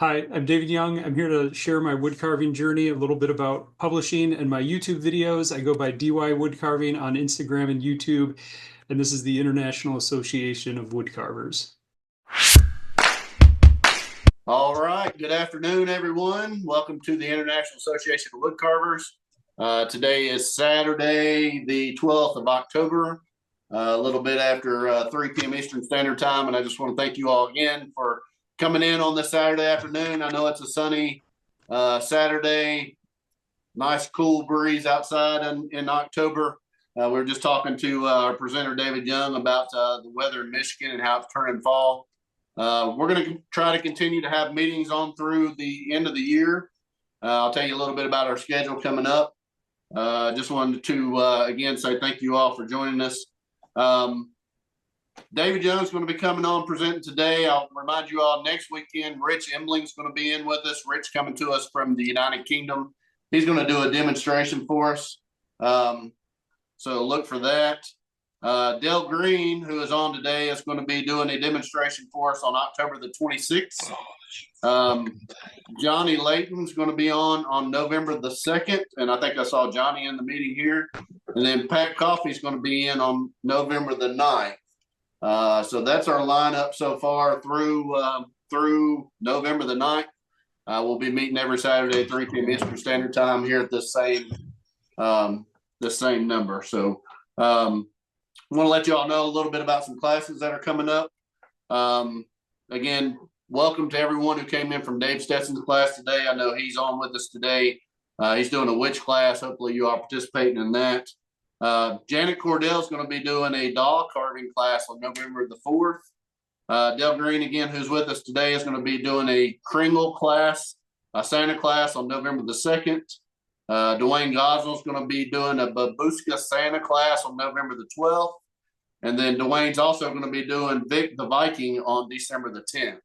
Hi, I'm David Young. I'm here to share my woodcarving journey, a little bit about publishing and my YouTube videos. I go by DY Woodcarving on Instagram and YouTube, and this is the International Association of Woodcarvers. All right. Good afternoon, everyone. Welcome to the International Association of Woodcarvers. Today is Saturday, the 12th of October, a little bit after 3 p.m. Eastern Standard Time. And I just want to thank you all again for coming in on this Saturday afternoon. I know it's a sunny Saturday, nice cool breeze outside in October. We were just talking to our presenter, David Young, about the weather in Michigan and how it's turning fall. We're going to try to continue to have meetings on through the end of the year. I'll tell you a little bit about our schedule coming up. Just wanted to, again, say thank you all for joining us. David Jones is going to be coming on presenting today. I'll remind you all next weekend, Rich Embling's going to be in with us. Rich coming to us from the United Kingdom. He's going to do a demonstration for us. So look for that. Dale Green, who is on today, is going to be doing a demonstration for us on October the 26th. Johnny Layton's going to be on November the 2nd, and I think I saw Johnny in the meeting here. And then Pat Coffey's going to be in on November the 9th. So that's our lineup so far through November the 9th. We'll be meeting every Saturday at 3 p.m. Eastern Standard Time here at this same number. So I want to let you all know a little bit about some classes that are coming up. Again, welcome to everyone who came in from Dave Stetson's class today. I know he's on with us today. He's doing a witch class. Hopefully you are participating in that. Janet Cordell is going to be doing a doll carving class on November the 4th. Dale Green, again, who's with us today, is going to be doing a Kringle class, a Santa class on November the 2nd. Dwayne Gosnell is going to be doing a Babushka Santa class on November the 12th. And then Dwayne's also going to be doing Vic the Viking on December the 10th.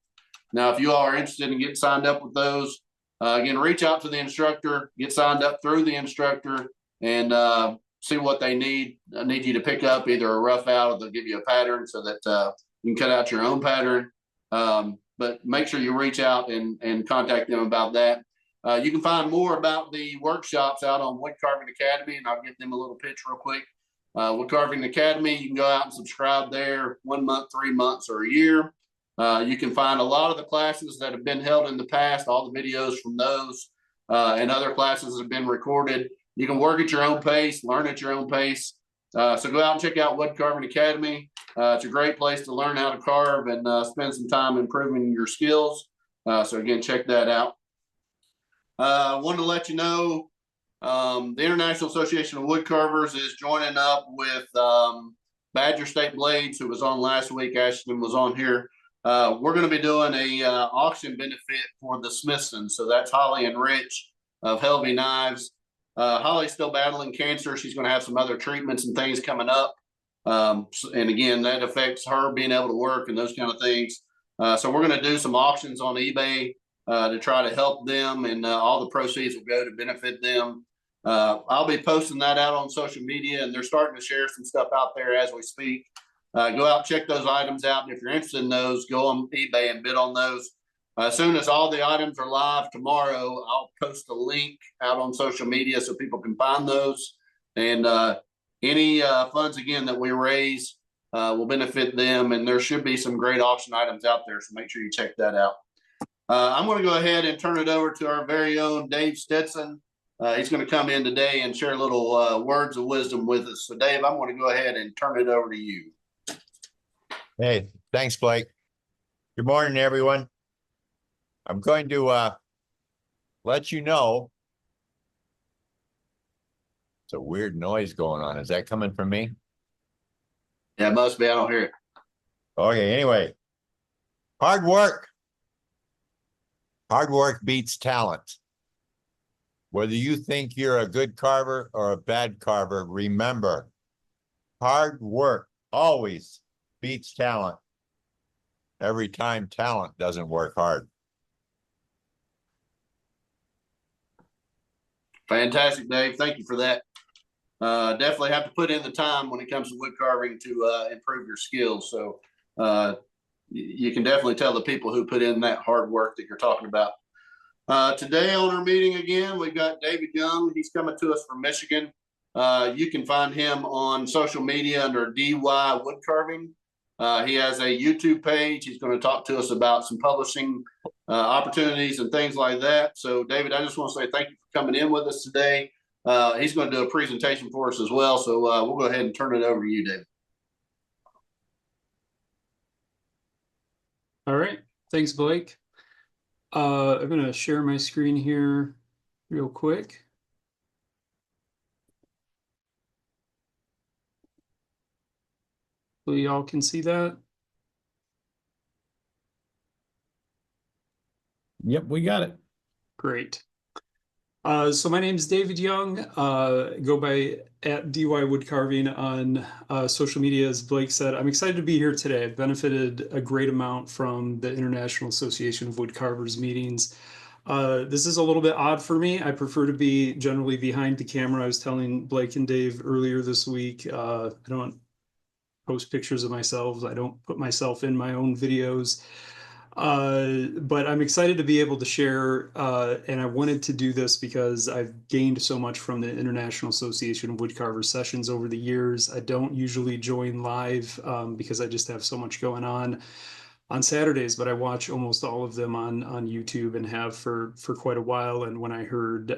Now, if you all are interested in getting signed up with those, again, reach out to the instructor, get signed up through the instructor, and see what they need. I need you to pick up either a rough out or they'll give you a pattern so that you can cut out your own pattern. But make sure you reach out and contact them about that. You can find more about the workshops out on Woodcarving Academy, and I'll give them a little pitch real quick. Woodcarving Academy, you can go out and subscribe there 1 month, 3 months, or a year. You can find a lot of the classes that have been held in the past, all the videos from those, and other classes that have been recorded. You can work at your own pace, learn at your own pace. So go out and check out Woodcarving Academy. It's a great place to learn how to carve and spend some time improving your skills. So again, check that out. I wanted to let you know the International Association of Woodcarvers is joining up with Badger State Blades, who was on last week. Ashton was on here. We're going to be doing a auction benefit for the Smithsons. So that's Holly and Rich of Helvey Knives. Holly's still battling cancer. She's going to have some other treatments and things coming up. And again, that affects her being able to work and those kind of things. So we're going to do some auctions on eBay to try to help them, and all the proceeds will go to benefit them. I'll be posting that out on social media, and they're starting to share some stuff out there as we speak. Go out, check those items out, and if you're interested in those, go on eBay and bid on those. As soon as all the items are live tomorrow, I'll post a link out on social media so people can find those. And any funds, again, that we raise will benefit them, and there should be some great auction items out there, so make sure you check that out. I'm going to go ahead and turn it over to our very own Dave Stetson. He's going to come in today and share little words of wisdom with us. So, Dave, I'm going to go ahead and turn it over to you. Hey, thanks, Blake. Good morning, everyone. I'm going to let you know. It's a weird noise going on. Is that coming from me? Yeah, it must be. I don't hear it. Okay, anyway. Hard work. Hard work beats talent. Whether you think you're a good carver or a bad carver, remember, hard work always beats talent. Every time talent doesn't work hard. Fantastic, Dave. Thank you for that. Definitely have to put in the time when it comes to wood carving to improve your skills. So you can definitely tell the people who put in that hard work that you're talking about. Today on our meeting again, we've got David Young. He's coming to us from Michigan. You can find him on social media under DY Woodcarving. He has a YouTube page. He's going to talk to us about some publishing opportunities and things like that. So, David, I just want to say thank you for coming in with us today. He's going to do a presentation for us as well. So we'll go ahead and turn it over to you, David. All right. Thanks, Blake. I'm going to share my screen here real quick. So y'all can see that. Yep, we got it. Great. So my name is David Young. Go by @DY Woodcarving on social media, as Blake said. I'm excited to be here today. I've benefited a great amount from the International Association of Woodcarvers meetings. This is a little bit odd for me. I prefer to be generally behind the camera. I was telling Blake and Dave earlier this week, I don't post pictures of myself. I don't put myself in my own videos. But I'm excited to be able to share, and I wanted to do this because I've gained so much from the International Association of Woodcarvers sessions over the years. I don't usually join live because I just have so much going on Saturdays, but I watch almost all of them on YouTube and have for quite a while. And when I heard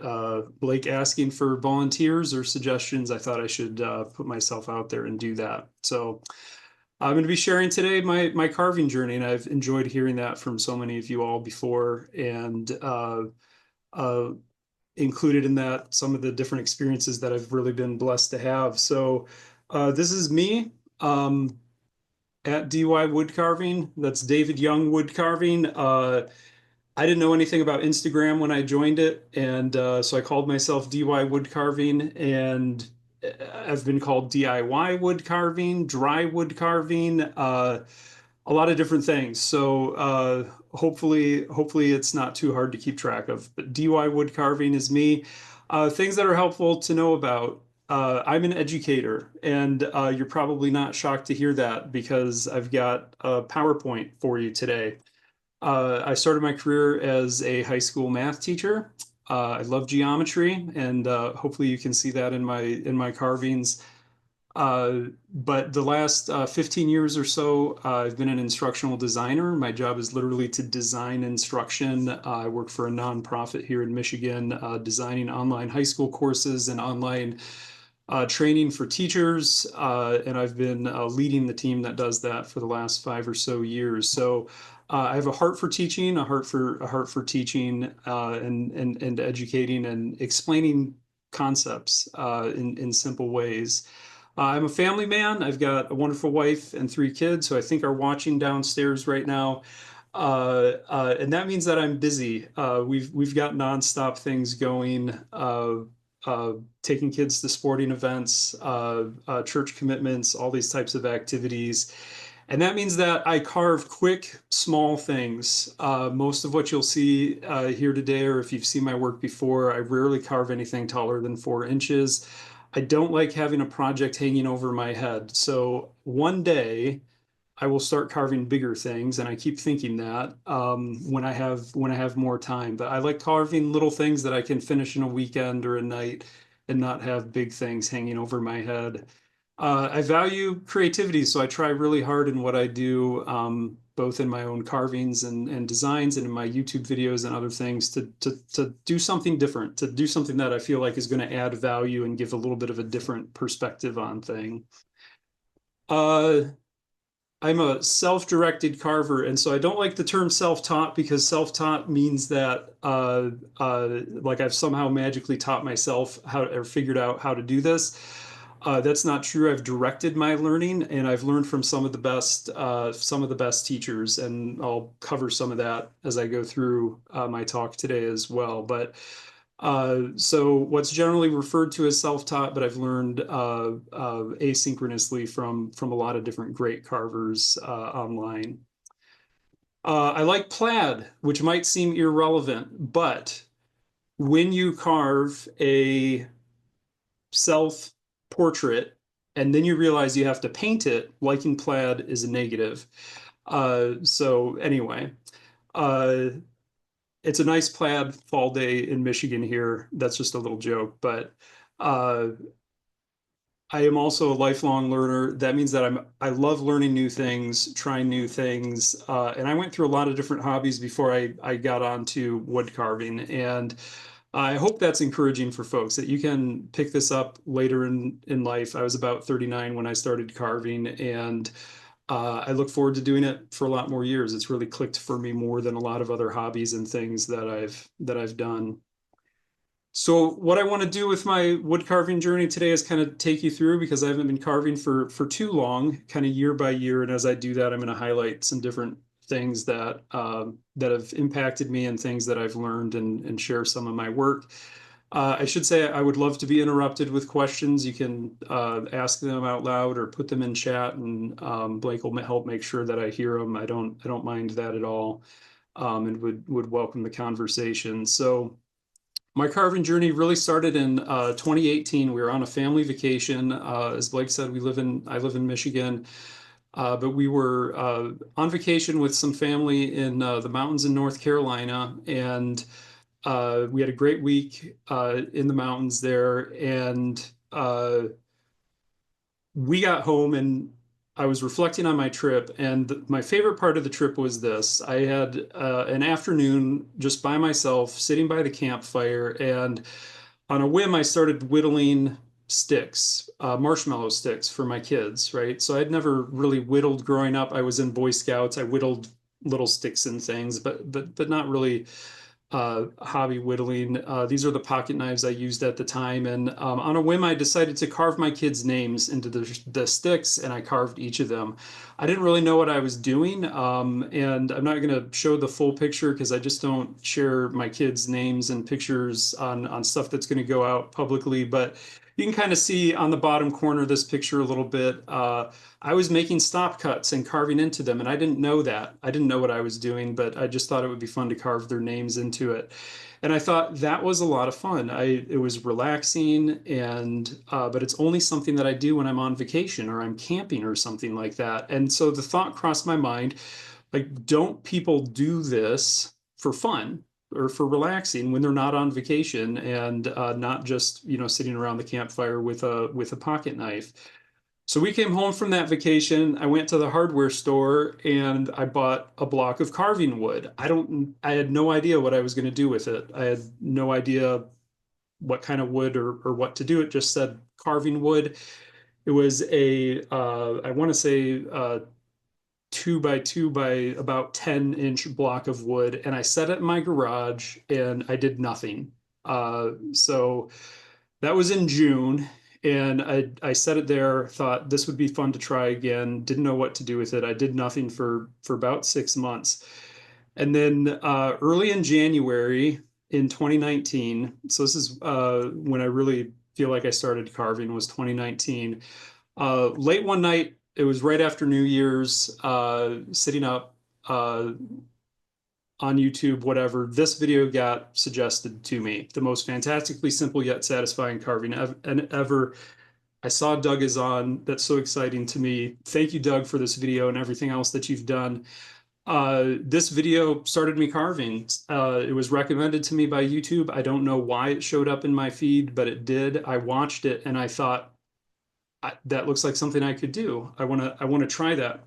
Blake asking for volunteers or suggestions, I thought I should put myself out there and do that. So I'm going to be sharing today my carving journey, and I've enjoyed hearing that from so many of you all before, and included in that some of the different experiences that I've really been blessed to have. So this is me @DY Woodcarving. That's David Young Woodcarving. I didn't know anything about Instagram when I joined it, and so I called myself DY Woodcarving, and I've been called DIY wood carving, dry wood carving, a lot of different things. So hopefully it's not too hard to keep track of. But DIY wood carving is me. Things that are helpful to know about. I'm an educator, and you're probably not shocked to hear that because I've got a PowerPoint for you today. I started my career as a high school math teacher. I love geometry, and hopefully you can see that in my carvings. But the last 15 years or so, I've been an instructional designer. My job is literally to design instruction. I work for a nonprofit here in Michigan, designing online high school courses and online training for teachers. And I've been leading the team that does that for the last 5 or so years. So I have a heart for teaching, a heart for teaching and educating and explaining concepts in simple ways. I'm a family man. I've got a wonderful wife and 3 kids who I think are watching downstairs right now. And that means that I'm busy. We've got nonstop things going, taking kids to sporting events, church commitments, all these types of activities. And that means that I carve quick, small things. Most of what you'll see here today, or if you've seen my work before, I rarely carve anything taller than 4 inches. I don't like having a project hanging over my head. So one day I will start carving bigger things, and I keep thinking that when I have more time. But I like carving little things that I can finish in a weekend or a night and not have big things hanging over my head. I value creativity, so I try really hard in what I do, both in my own carvings and designs and in my YouTube videos and other things to do something different, to do something that I feel like is going to add value and give a little bit of a different perspective on thing. I'm a self-directed carver, and so I don't like the term self-taught because self-taught means that like I've somehow magically taught myself how or figured out how to do this. That's not true. I've directed my learning, and I've learned from some of the best teachers, and I'll cover some of that as I go through my talk today as well. But so what's generally referred to as self-taught, but I've learned asynchronously from a lot of different great carvers online. I like plaid, which might seem irrelevant, but when you carve a self-portrait and then you realize you have to paint it, liking plaid is a negative. So anyway, uh, it's a nice plaid fall day in Michigan here. That's just a little joke, but uh, I am also a lifelong learner. That means that I love learning new things, trying new things, and I went through a lot of different hobbies before I got onto wood carving. And I hope that's encouraging for folks that you can pick this up later in life. I was about 39 when I started carving, and I look forward to doing it for a lot more years. It's really clicked for me more than a lot of other hobbies and things that I've done. So what I want to do with my wood carving journey today is kind of take you through, because I haven't been carving for too long, kind of year by year. And as I do that, I'm going to highlight some different things that have impacted me and things that I've learned, and share some of my work. I should say I would love to be interrupted with questions. You can ask them out loud or put them in chat, and Blake will help make sure that I hear them. I don't mind that at all, and would welcome the conversation. So my carving journey really started in 2018. We were on a family vacation. As Blake said, I live in Michigan, but we were on vacation with some family in the mountains in North Carolina, and we had a great week in the mountains there. And we got home, and I was reflecting on my trip, and my favorite part of the trip was this. I had an afternoon just by myself, sitting by the campfire, and on a whim, I started whittling sticks, marshmallow sticks for my kids, right? So I'd never really whittled growing up. I was in Boy Scouts. I whittled little sticks and things, but not really hobby whittling. These are the pocket knives I used at the time. And on a whim, I decided to carve my kids' names into the sticks, and I carved each of them. I didn't really know what I was doing. And I'm not going to show the full picture because I just don't share my kids' names and pictures on stuff that's going to go out publicly. But you can kind of see on the bottom corner of this picture a little bit. I was making stop cuts and carving into them, and I didn't know that. I didn't know what I was doing, but I just thought it would be fun to carve their names into it. And I thought that was a lot of fun. It was relaxing, and but it's only something that I do when I'm on vacation or I'm camping or something like that. And so the thought crossed my mind, like, don't people do this for fun or for relaxing when they're not on vacation, and not just, sitting around the campfire with a pocket knife? So we came home from that vacation. I went to the hardware store and I bought a block of carving wood. I had no idea what I was going to do with it. I had no idea what kind of wood or what to do. It just said carving wood. It was I want to say 2 by 2 by about 10-inch block of wood. And I set it in my garage and I did nothing. So that was in June, and I set it there, thought this would be fun to try again, didn't know what to do with it. I did nothing for about 6 months. And then early in January in 2019, so this is when I really feel like I started carving, was 2019. Late one night, it was right after New Year's, sitting up on YouTube, whatever, this video got suggested to me. The most fantastically simple yet satisfying carving ever. I saw Doug is on. That's so exciting to me. Thank you, Doug, for this video and everything else that you've done. This video started me carving. It was recommended to me by YouTube. I don't know why it showed up in my feed, but it did. I watched it and I thought, that looks like something I could do. I want to try that.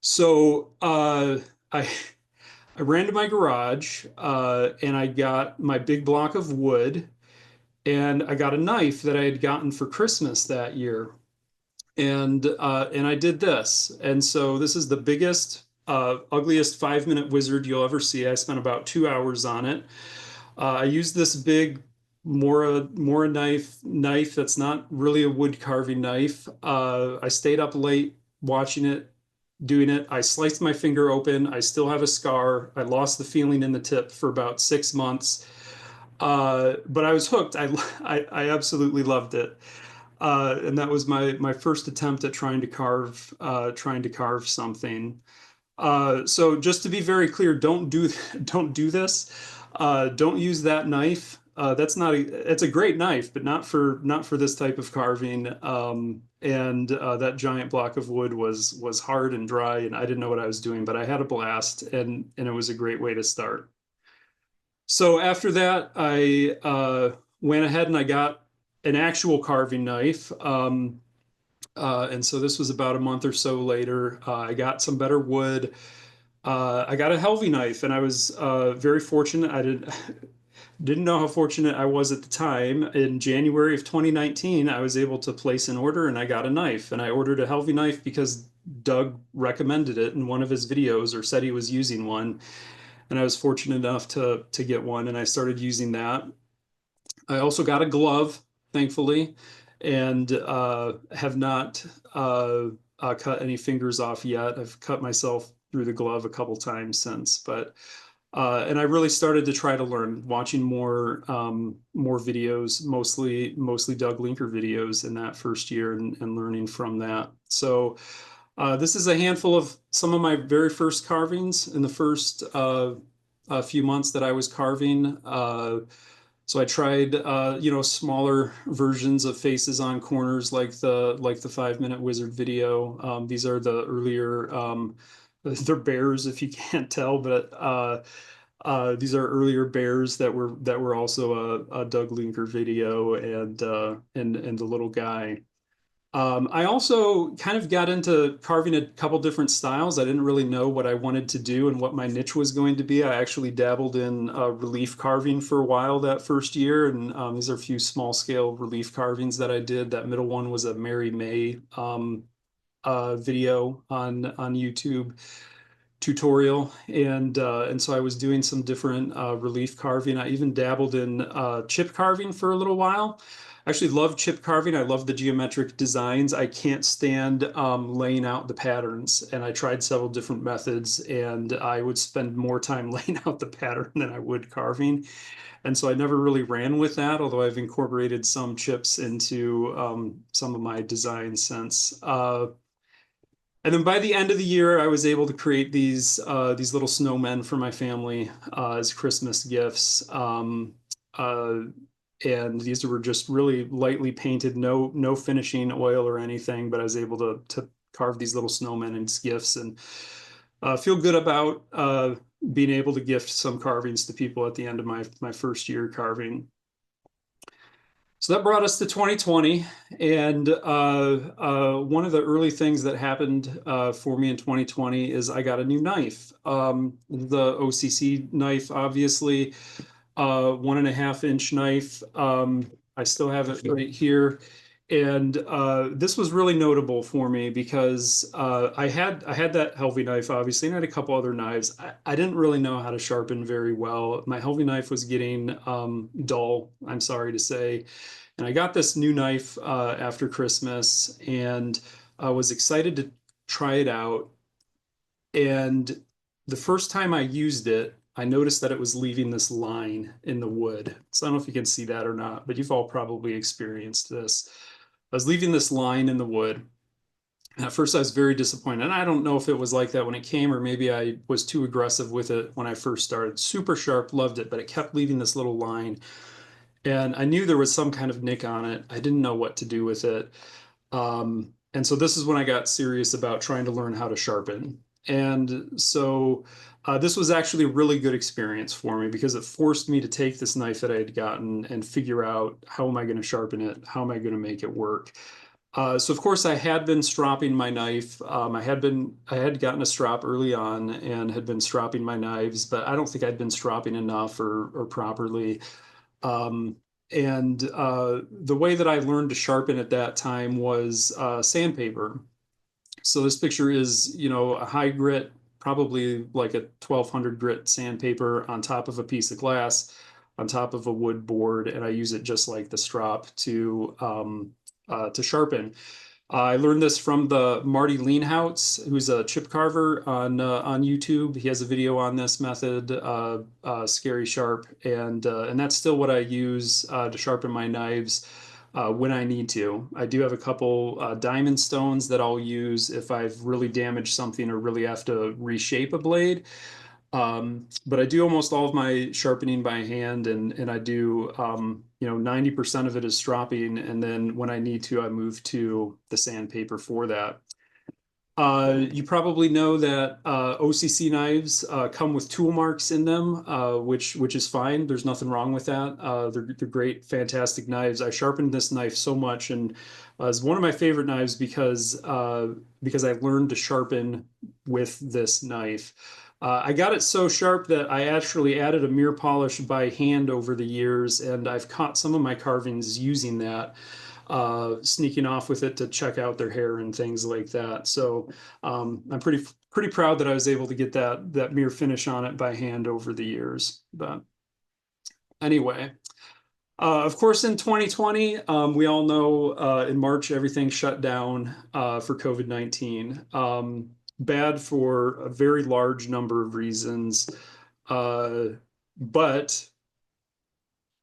So I ran to my garage and I got my big block of wood, and I got a knife that I had gotten for Christmas that year. And I did this. And so this is the biggest, ugliest 5-minute wizard you'll ever see. I spent about 2 hours on it. I used this big Mora knife that's not really a wood carving knife. I stayed up late watching it, doing it. I sliced my finger open. I still have a scar. I lost the feeling in the tip for about 6 months. But I was hooked. I absolutely loved it. And that was my first attempt at trying to carve something. So just to be very clear, don't do this. Don't use that knife it's a great knife, but not for this type of carving. And that giant block of wood was hard and dry, and I didn't know what I was doing, but I had a blast, and it was a great way to start. So after that, I went ahead and I got an actual carving knife. And so this was about a month or so later. I got some better wood. I got a Helvy knife, and I was very fortunate. I didn't know how fortunate I was at the time. In January of 2019, I was able to place an order, and I got a knife. And I ordered a Helvy knife because Doug recommended it in one of his videos, or said he was using one. And I was fortunate enough to get one, and I started using that. I also got a glove, thankfully, and have not cut any fingers off yet. I've cut myself through the glove a couple times since, but and I really started to try to learn, watching more videos, mostly Doug Linker videos in that first year, and learning from that. So this is a handful of some of my very first carvings in the first few months that I was carving. So I tried, smaller versions of faces on corners, like the 5 Minute Wizard video. These are the earlier, they're bears if you can't tell, but these are earlier bears that were also a Doug Linker video, and the little guy. I also kind of got into carving a couple different styles. I didn't really know what I wanted to do and what my niche was going to be. I actually dabbled in relief carving for a while that first year, and these are a few small scale relief carvings that I did. That middle one was a Mary May video on YouTube tutorial, and so I was doing some different relief carving. I even dabbled in chip carving for a little while. I actually love chip carving. I love the geometric designs. I can't stand laying out the patterns, and I tried several different methods, and I would spend more time laying out the pattern than I would carving. And so I never really ran with that, although I've incorporated some chips into some of my designs since. And then by the end of the year, I was able to create these little snowmen for my family as Christmas gifts. Uh, and these were just really lightly painted, no finishing oil or anything, but I was able to carve these little snowmen as gifts, and feel good about being able to gift some carvings to people at the end of my first year carving. So that brought us to 2020, and one of the early things that happened for me in 2020 is I got a new knife. The OCC knife, obviously, 1.5 inch knife. I still have it right here, and this was really notable for me because I had that Helvy knife, obviously, and I had a couple other knives. I didn't really know how to sharpen very well. My Helvy knife was getting dull, I'm sorry to say. And I got this new knife after Christmas, and I was excited to try it out. And the first time I used it, I noticed that it was leaving this line in the wood. So I don't know if you can see that or not, but you've all probably experienced this. I was leaving this line in the wood. And at first, I was very disappointed. And I don't know if it was like that when it came, or maybe I was too aggressive with it when I first started. Super sharp, loved it, but it kept leaving this little line. And I knew there was some kind of nick on it. I didn't know what to do with it. And so this is when I got serious about trying to learn how to sharpen. And so this was actually a really good experience for me because it forced me to take this knife that I had gotten and figure out, how am I going to sharpen it? How am I going to make it work? So of course I had been stropping my knife. I had gotten a strop early on and had been stropping my knives, but I don't think I'd been stropping enough or properly. And the way that I learned to sharpen at that time was sandpaper. So this picture is, a high grit, probably like a 1200 grit sandpaper on top of a piece of glass, on top of a wood board, and I use it just like the strop to sharpen. I learned this from the Marty Leanhouts, who's a chip carver on YouTube. He has a video on this method, Scary Sharp, and that's still what I use to sharpen my knives when I need to. I do have a couple diamond stones that I'll use if I've really damaged something or really have to reshape a blade. But I do almost all of my sharpening by hand, and I do, 90% of it is stropping. And then when I need to, I move to the sandpaper for that. You probably know that OCC knives come with tool marks in them, which is fine. There's nothing wrong with that. They're great, fantastic knives. I sharpened this knife so much, and it's one of my favorite knives because I learned to sharpen with this knife. I got it so sharp that I actually added a mirror polish by hand over the years, and I've caught some of my carvings using that, sneaking off with it to check out their hair and things like that. So I'm pretty proud that I was able to get that mirror finish on it by hand over the years. But anyway, of course, in 2020, we all know in March everything shut down for COVID-19. Bad for a very large number of reasons, but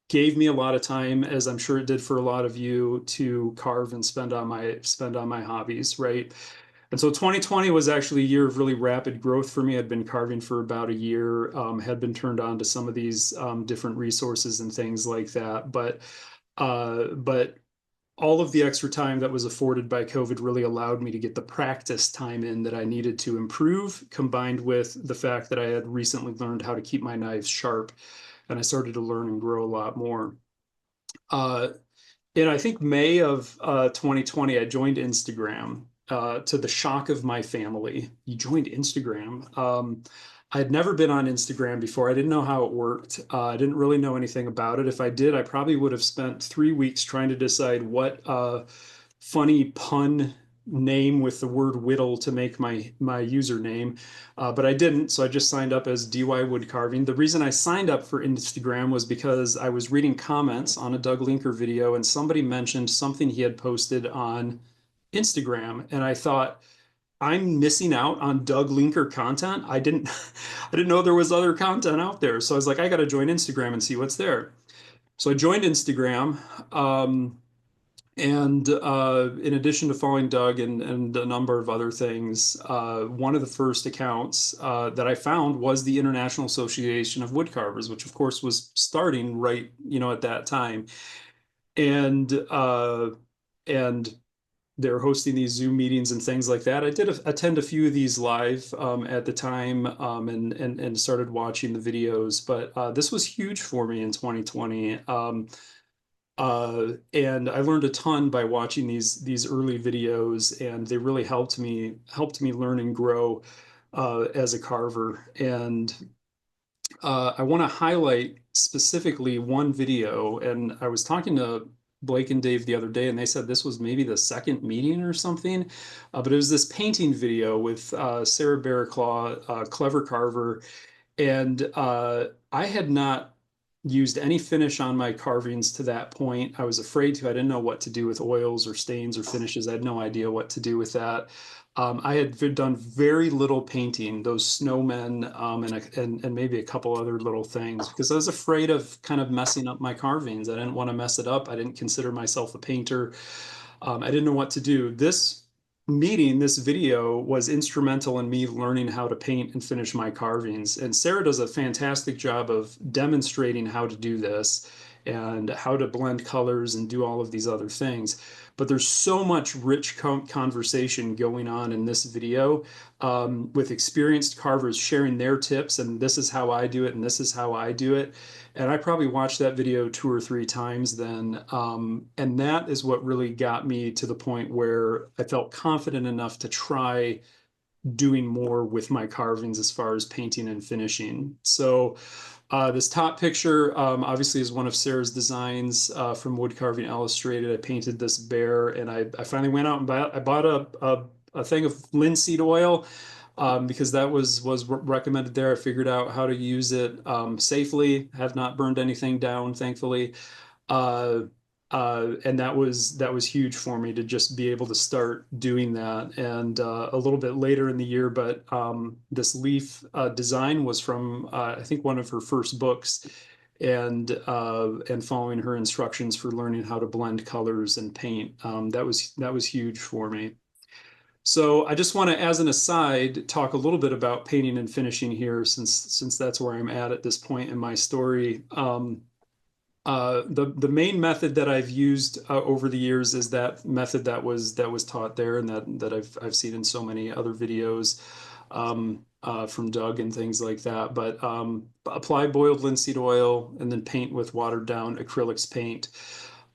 gave me a lot of time, as I'm sure it did for a lot of you, to carve and spend on my hobbies, right? And so 2020 was actually a year of really rapid growth for me. I'd been carving for about a year, had been turned on to some of these different resources and things like that. But all of the extra time that was afforded by COVID really allowed me to get the practice time in that I needed to improve, combined with the fact that I had recently learned how to keep my knives sharp, and I started to learn and grow a lot more. Uh, in I think May of 2020, I joined Instagram, to the shock of my family. You joined Instagram. I had never been on Instagram before. I didn't know how it worked. I didn't really know anything about it. If I did, I probably would have spent 3 weeks trying to decide what funny pun name with the word whittle to make my username. But I didn't, so I just signed up as DY Woodcarving. The reason I signed up for Instagram was because I was reading comments on a Doug Linker video, and somebody mentioned something he had posted on Instagram, and I thought, I'm missing out on Doug Linker content. I didn't I didn't know there was other content out there. So I was like, I got to join Instagram and see what's there. So I joined Instagram. And in addition to following Doug and a number of other things, one of the first accounts that I found was the International Association of Woodcarvers, which of course was starting right, at that time. And and they're hosting these Zoom meetings and things like that. I did attend a few of these live at the time, and started watching the videos. But this was huge for me in 2020. And I learned a ton by watching these early videos, and they really helped me learn and grow as a carver. And I want to highlight specifically one video. And I was talking to Blake and Dave the other day, and they said this was maybe the second meeting or something. But it was this painting video with Sarah Barraclaw, Clever Carver, and I had not used any finish on my carvings to that point. I was afraid to. I didn't know what to do with oils or stains or finishes. I had no idea what to do with that. I had done very little painting, those snowmen, and maybe a couple other little things, because I was afraid of kind of messing up my carvings. I didn't want to mess it up. I didn't consider myself a painter. I didn't know what to do. This video was instrumental in me learning how to paint and finish my carvings. And Sarah does a fantastic job of demonstrating how to do this and how to blend colors and do all of these other things. But there's so much rich conversation going on in this video, with experienced carvers sharing their tips, and this is how I do it, and this is how I do it. And I probably watched that video 2 or 3 times then. And that is what really got me to the point where I felt confident enough to try doing more with my carvings as far as painting and finishing. So this top picture obviously is one of Sarah's designs from Woodcarving Illustrated. I painted this bear, and I finally went out and bought a thing of linseed oil, because that was recommended there. I figured out how to use it safely. Have not burned anything down, thankfully. Uh, and that was huge for me to just be able to start doing that. And a little bit later in the year, but this leaf design was from I think one of her first books, and following her instructions for learning how to blend colors and paint. That was huge for me. So I just want to, as an aside, talk a little bit about painting and finishing here, since that's where I'm at this point in my story. The main method that I've used over the years is that method that was taught there, and that I've seen in so many other videos from Doug and things like that. But apply boiled linseed oil and then paint with watered down acrylics paint.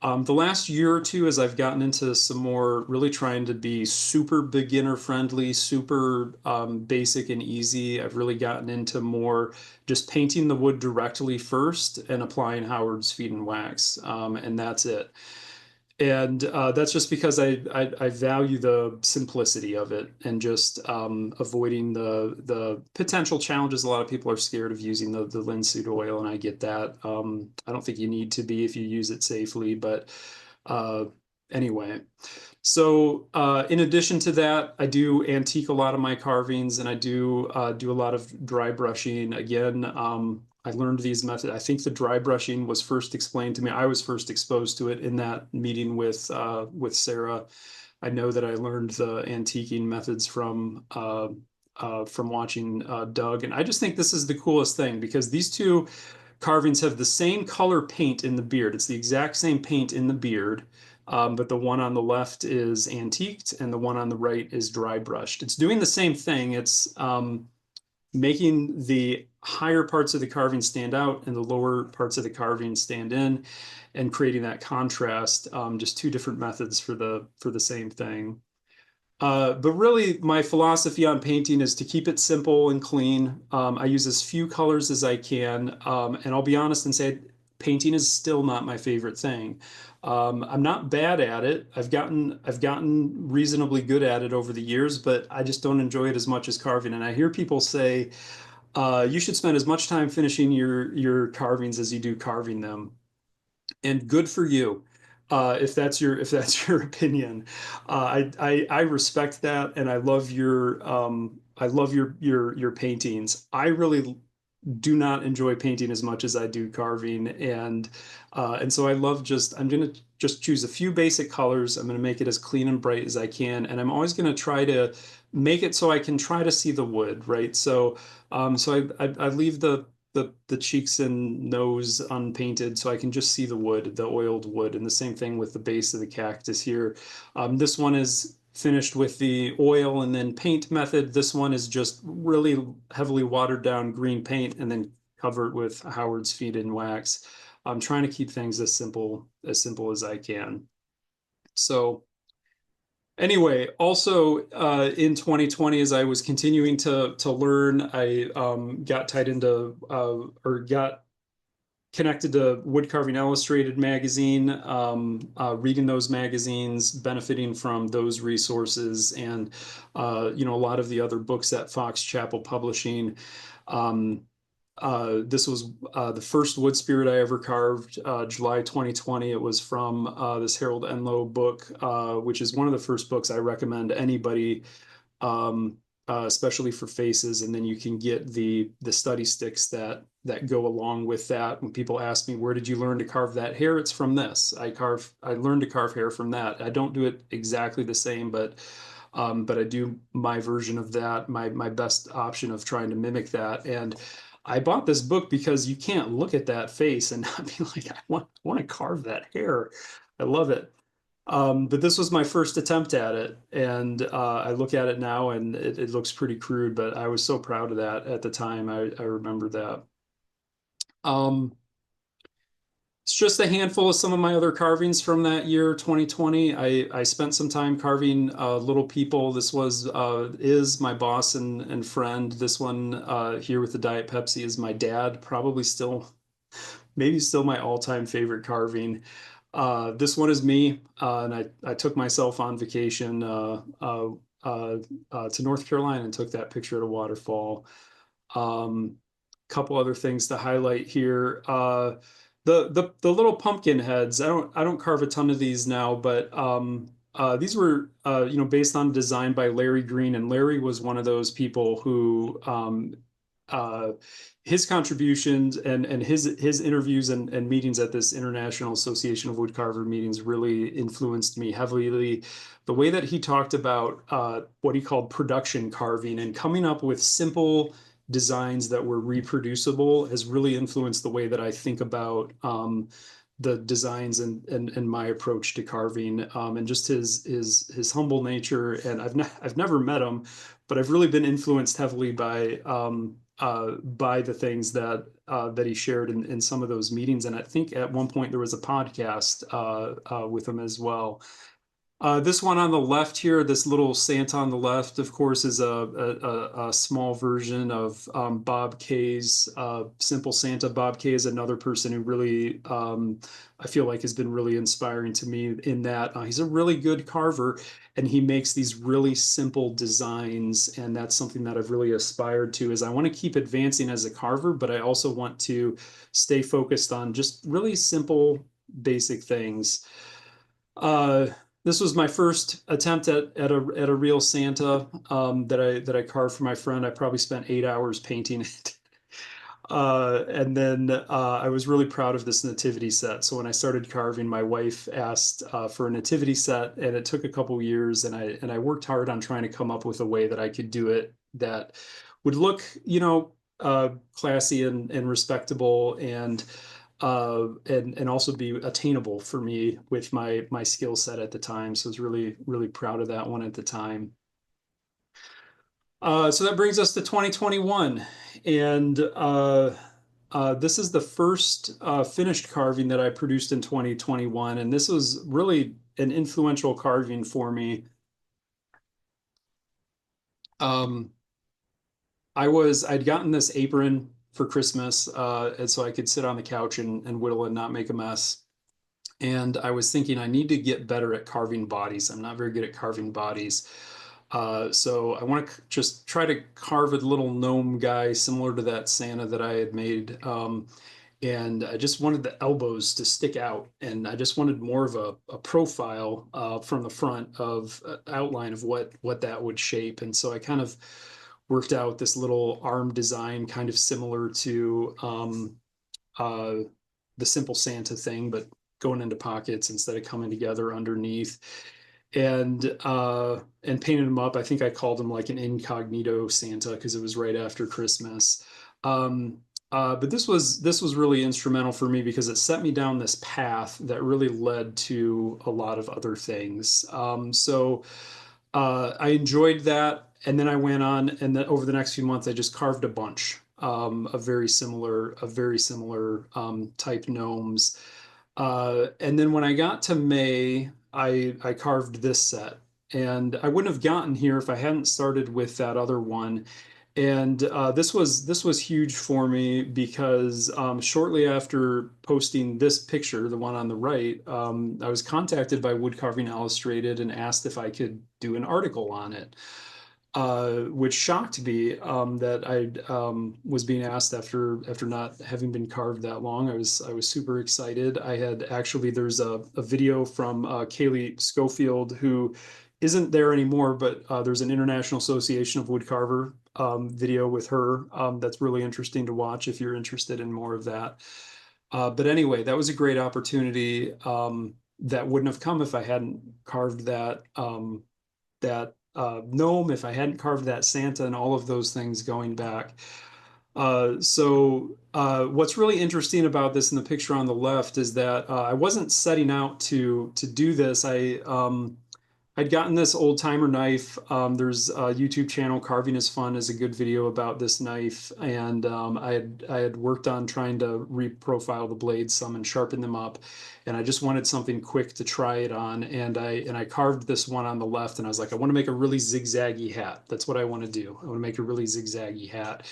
The last year or two, as I've gotten into some more, really trying to be super beginner friendly, super basic and easy, I've really gotten into more just painting the wood directly first and applying Howard's feed and wax, and that's it. And that's just because I value the simplicity of it, and just avoiding the potential challenges. A lot of people are scared of using the linseed oil, and I get that. I don't think you need to be if you use it safely, but uh, anyway. So in addition to that, I do antique a lot of my carvings, and I do a lot of dry brushing. Again, I learned these methods. I think the dry brushing was first explained to me. I was first exposed to it in that meeting with Sarah. I know that I learned the antiquing methods from watching Doug, and I just think this is the coolest thing, because these two carvings have the same color paint in the beard. It's the exact same paint in the beard, but the one on the left is antiqued and the one on the right is dry brushed. It's doing the same thing. It's making the higher parts of the carving stand out and the lower parts of the carving stand in, and creating that contrast. Just two different methods for the same thing. But really, my philosophy on painting is to keep it simple and clean. I use as few colors as I can, and I'll be honest and say painting is still not my favorite thing. I'm not bad at it. I've gotten reasonably good at it over the years, but I just don't enjoy it as much as carving. And I hear people say you should spend as much time finishing your carvings as you do carving them, and good for you. If that's your opinion. I respect that, and I love your paintings. I really do not enjoy painting as much as I do carving, and so I love just I'm gonna just choose a few basic colors. I'm gonna make it as clean and bright as I can, and I'm always gonna try to make it so I can try to see the wood, right? So I leave the cheeks and nose unpainted so I can just see the wood, the oiled wood, and the same thing with the base of the cactus here. This one is finished with the oil and then paint method. This one is just really heavily watered down green paint and then covered with Howard's feed and wax. I'm trying to keep things as simple as I can. So anyway, also in 2020, as I was continuing to learn, I got tied into or got connected to Woodcarving Illustrated magazine, reading those magazines, benefiting from those resources, and a lot of the other books at Fox Chapel Publishing. Um, this was the first wood spirit I ever carved, July 2020. It was from this Harold Enlow book, which is one of the first books I recommend anybody, um, especially for faces. And then you can get the study sticks that go along with that. When people ask me, where did you learn to carve that hair? It's from this. I learned to carve hair from that. I don't do it exactly the same, but I do my version of that, my best option of trying to mimic that. And I bought this book because you can't look at that face and not be like, I want to carve that hair. I love it. But this was my first attempt at it, and I look at it now and it looks pretty crude, but I was so proud of that at the time. I remember that. Um, it's just a handful of some of my other carvings from that year, 2020. I spent some time carving little people. This is my boss and friend. This one here with the Diet Pepsi is my dad, probably still, maybe still my all-time favorite carving. This one is me, and I took myself on vacation to North Carolina and took that picture at a waterfall. Um, Couple other things to highlight here. The little pumpkin heads. I don't carve a ton of these now, but these were based on design by Larry Green, and Larry was one of those people who his contributions and his interviews and meetings at this International Association of Woodcarver meetings really influenced me heavily. The way that he talked about what he called production carving and coming up with simple designs that were reproducible has really influenced the way that I think about the designs and my approach to carving, and just his humble nature. And I've never met him, but I've really been influenced heavily by the things that he shared in some of those meetings. And I think at one point there was a podcast with him as well. This one on the left here, this little Santa on the left, of course, is a small version of Bob Kay's Simple Santa. Bob Kay is another person who really, I feel like, has been really inspiring to me in that he's a really good carver and he makes these really simple designs. And that's something that I've really aspired to, is I want to keep advancing as a carver, but I also want to stay focused on just really simple, basic things. This was my first attempt at a real Santa that I carved for my friend. I probably spent 8 hours painting it. And then I was really proud of this nativity set. So when I started carving, my wife asked for a nativity set, and it took a couple years, and I worked hard on trying to come up with a way that I could do it that would look, classy and respectable, and also be attainable for me with my skill set at the time. So I was really proud of that one at the time. So that brings us to 2021, and this is the first finished carving that I produced in 2021, and this was really an influential carving for me. I'd gotten this apron for Christmas, and so I could sit on the couch and whittle and not make a mess. And I was thinking I need to get better at carving bodies. I'm not very good at carving bodies. So I want to just try to carve a little gnome guy similar to that Santa that I had made. And I just wanted the elbows to stick out, and I just wanted more of a profile from the front of outline of what that would shape. And so I kind of worked out this little arm design, kind of similar to the Simple Santa thing, but going into pockets instead of coming together underneath. And painted him up. I think I called him like an incognito Santa because it was right after Christmas. But this was really instrumental for me because it set me down this path that really led to a lot of other things. So I enjoyed that, and then I went on, and then over the next few months, I just carved a bunch of very similar type gnomes. And then when I got to May, I carved this set, and I wouldn't have gotten here if I hadn't started with that other one. And this was huge for me because shortly after posting this picture, the one on the right, I was contacted by Woodcarving Illustrated and asked if I could do an article on it, which shocked me that I was being asked after not having been carved that long. I was super excited. I had actually, there's a video from Kaylee Schofield, who isn't there anymore, but there's an International Association of Woodcarver video with her that's really interesting to watch if you're interested in more of that. But anyway, that was a great opportunity that wouldn't have come if I hadn't carved that gnome, if I hadn't carved that Santa, and all of those things going back. So what's really interesting about this in the picture on the left is that I wasn't setting out to do this. I'd gotten this old timer knife. There's a YouTube channel, Carving is Fun, is a good video about this knife. And I had worked on trying to reprofile the blades some and sharpen them up. And I just wanted something quick to try it on. And I carved this one on the left, and I was like, I want to make a really zigzaggy hat. That's what I want to do. I want to make a really zigzaggy hat.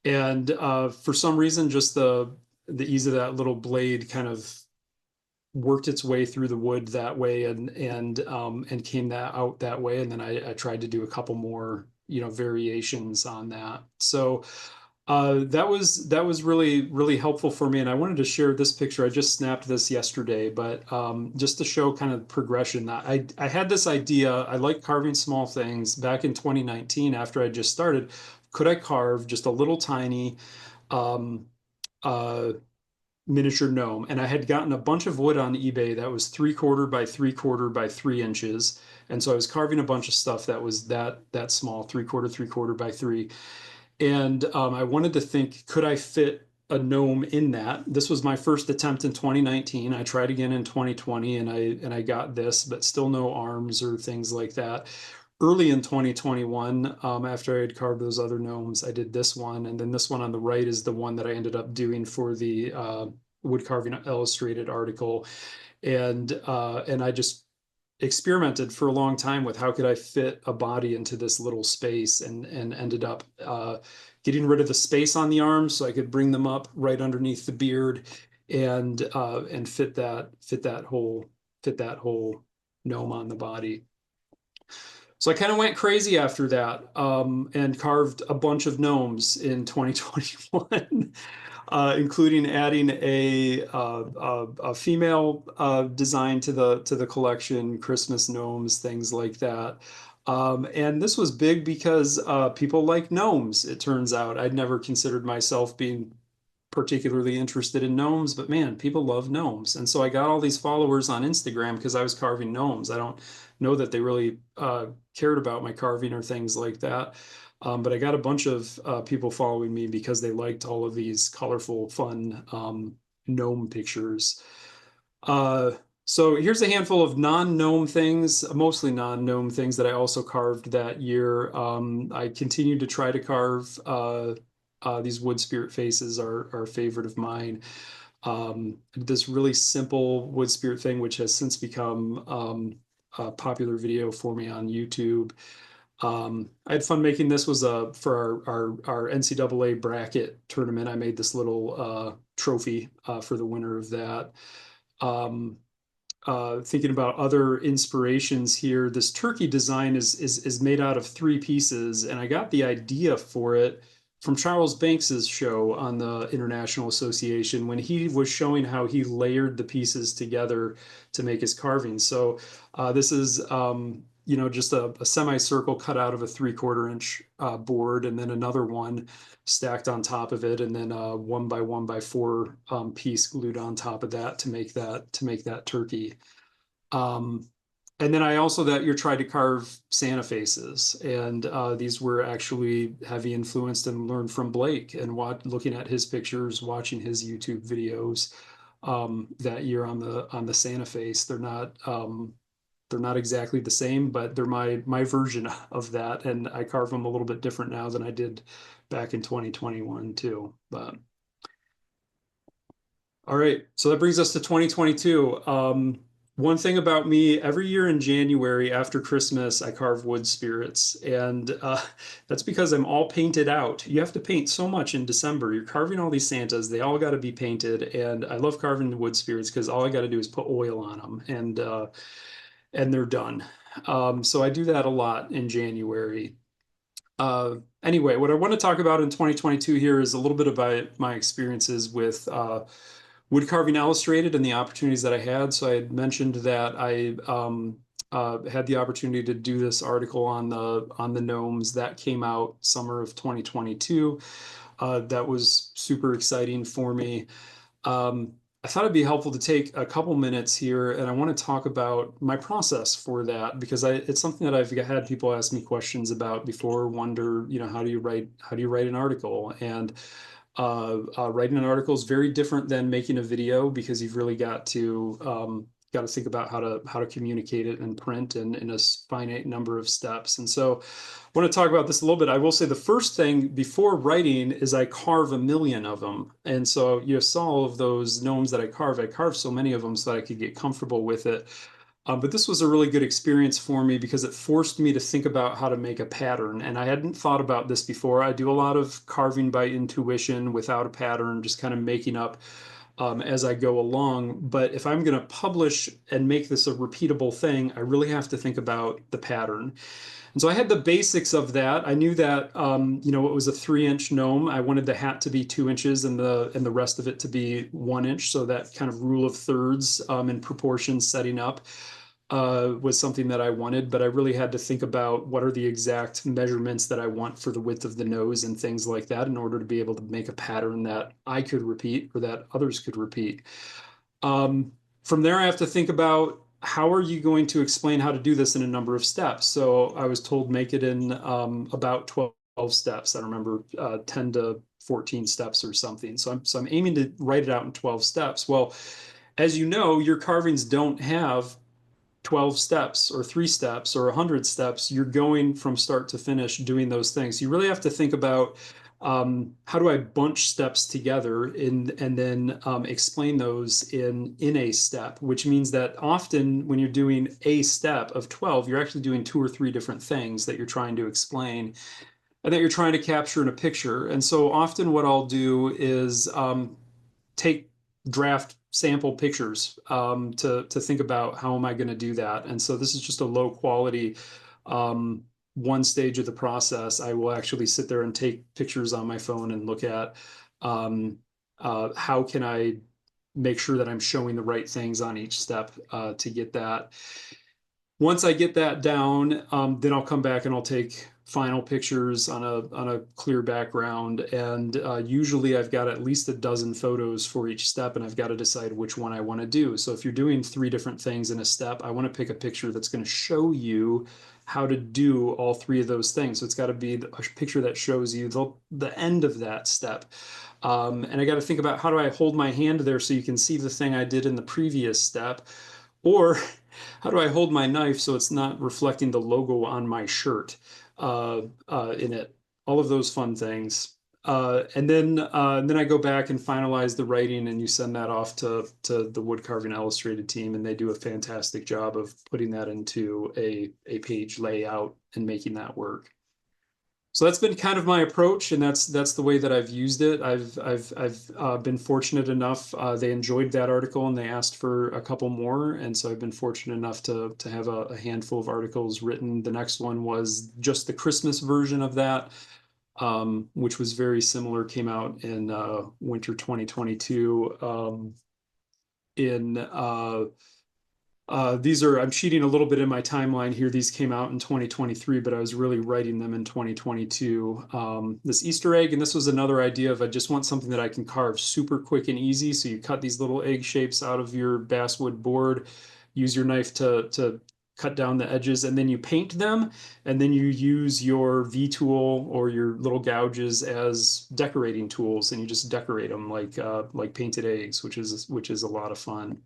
And for some reason, just the ease of that little blade kind of worked its way through the wood that way, and came out that way. And then I tried to do a couple more, variations on that. So that was really helpful for me. And I wanted to share this picture. I just snapped this yesterday, but just to show kind of progression. I had this idea. I like carving small things back in 2019 after I just started. Of could I carve just a little tiny um, miniature gnome? And I had gotten a bunch of wood on eBay that was 3/4 by 3/4 by 3 inches. And so I was carving a bunch of stuff that was that small, 3/4, 3/4 by 3. And I wanted to think, could I fit a gnome in that? This was my first attempt in 2019. I tried again in 2020, and I got this, but still no arms or things like that. Early in 2021, after I had carved those other gnomes, I did this one, and then this one on the right is the one that I ended up doing for the wood carving illustrated article. And I just experimented for a long time with how could I fit a body into this little space, and ended up getting rid of the space on the arms so I could bring them up right underneath the beard, and fit that whole gnome on the body. So I kind of went crazy after that, and carved a bunch of gnomes in 2021. Including adding a female design to the collection, Christmas gnomes, things like that. And this was big because people like gnomes, it turns out. I'd never considered myself being particularly interested in gnomes, but man, people love gnomes. And so I got all these followers on Instagram because I was carving gnomes. I don't know that they really cared about my carving or things like that. But I got a bunch of people following me because they liked all of these colorful, fun gnome pictures. So here's a handful of non-gnome things, mostly non-gnome things that I also carved that year. I continued to try to carve these wood spirit faces are a favorite of mine. This really simple wood spirit thing, which has since become a popular video for me on YouTube. I had fun making this. Was for our NCAA bracket tournament. I made this little trophy for the winner of that. Thinking about other inspirations here, this turkey design is made out of 3 pieces, and I got the idea for it from Charles Banks's show on the International Association when he was showing how he layered the pieces together to make his carvings. So this is just a semicircle cut out of a 3/4 inch board, and then another one stacked on top of it, and then a 1 by 1 by 4 piece glued on top of that to make that turkey. And then I also that year tried to carve Santa faces, and these were actually heavy influenced and learned from Blake and looking at his pictures, watching his YouTube videos that year on the Santa face. They're not exactly the same, but they're my version of that, and I carve them a little bit different now than I did back in 2021 too. But all right, so that brings us to 2022. One thing about me, every year in January after Christmas, I carve wood spirits, and that's because I'm all painted out. You have to paint so much in December. You're carving all these Santas, they all got to be painted, and I love carving the wood spirits because all I got to do is put oil on them, and they're done. So I do that a lot in January. Anyway, what I want to talk about in 2022 here is a little bit about my experiences with wood carving illustrated and the opportunities that I had. So I had mentioned that I had the opportunity to do this article on the gnomes that came out summer of 2022. That was super exciting for me. I thought it'd be helpful to take a couple minutes here, and I want to talk about my process for that because it's something that I've had people ask me questions about before. Wonder, how do you write an article? And writing an article is very different than making a video because you've really got to think about how to communicate it and print in a finite number of steps. And so I want to talk about this a little bit. I will say the first thing before writing is I carve a million of them. And so you saw all of those gnomes that I carved so many of them so that I could get comfortable with it. But this was a really good experience for me because it forced me to think about how to make a pattern. And I hadn't thought about this before. I do a lot of carving by intuition without a pattern, just kind of making up as I go along. But if I'm going to publish and make this a repeatable thing, I really have to think about the pattern. And so I had the basics of that. I knew that, it was a 3-inch gnome. I wanted the hat to be 2 inches and the rest of it to be 1 inch. So that kind of rule of thirds in proportions setting up. was something that I wanted, but I really had to think about what are the exact measurements that I want for the width of the nose and things like that in order to be able to make a pattern that I could repeat or that others could repeat. From there, I have to think about how are you going to explain how to do this in a number of steps. So I was told make it in about 12 steps. I remember 10 to 14 steps or something. So I'm aiming to write it out in 12 steps. Well, as you know, your carvings don't have 12 steps or 3 steps or 100 steps. You're going from start to finish doing those things. You really have to think about how do I bunch steps together and then explain those in a step, which means that often when you're doing a step of 12, you're actually doing 2 or 3 different things that you're trying to explain and that you're trying to capture in a picture. And so often what I'll do is take draft sample pictures to think about how am I going to do that. And so this is just a low quality one stage of the process. I will actually sit there and take pictures on my phone and look at how can I make sure that I'm showing the right things on each step to get that. Once I get that down, then I'll come back and I'll take final pictures on a clear background. And usually I've got at least a dozen photos for each step, and I've got to decide which one I want to do. So if you're doing 3 different things in a step, I want to pick a picture that's going to show you how to do all 3 of those things. So it's got to be a picture that shows you the end of that step. And I got to think about how do I hold my hand there so you can see the thing I did in the previous step, or how do I hold my knife so it's not reflecting the logo on my shirt in it? All of those fun things. And then I go back and finalize the writing, and you send that off to the Woodcarving Illustrated team, and they do a fantastic job of putting that into a page layout and making that work. So that's been kind of my approach, and that's the way that I've used it. I've been fortunate enough. They enjoyed that article and they asked for a couple more, and so I've been fortunate enough to have a handful of articles written. The next one was just the Christmas version of that, which was very similar. Came out in winter 2022. I'm cheating a little bit in my timeline here. These came out in 2023, but I was really writing them in 2022. This Easter egg, and this was another idea of I just want something that I can carve super quick and easy. So you cut these little egg shapes out of your basswood board, use your knife to cut down the edges, and then you paint them, and then you use your V-tool or your little gouges as decorating tools, and you just decorate them like painted eggs, which is a lot of fun.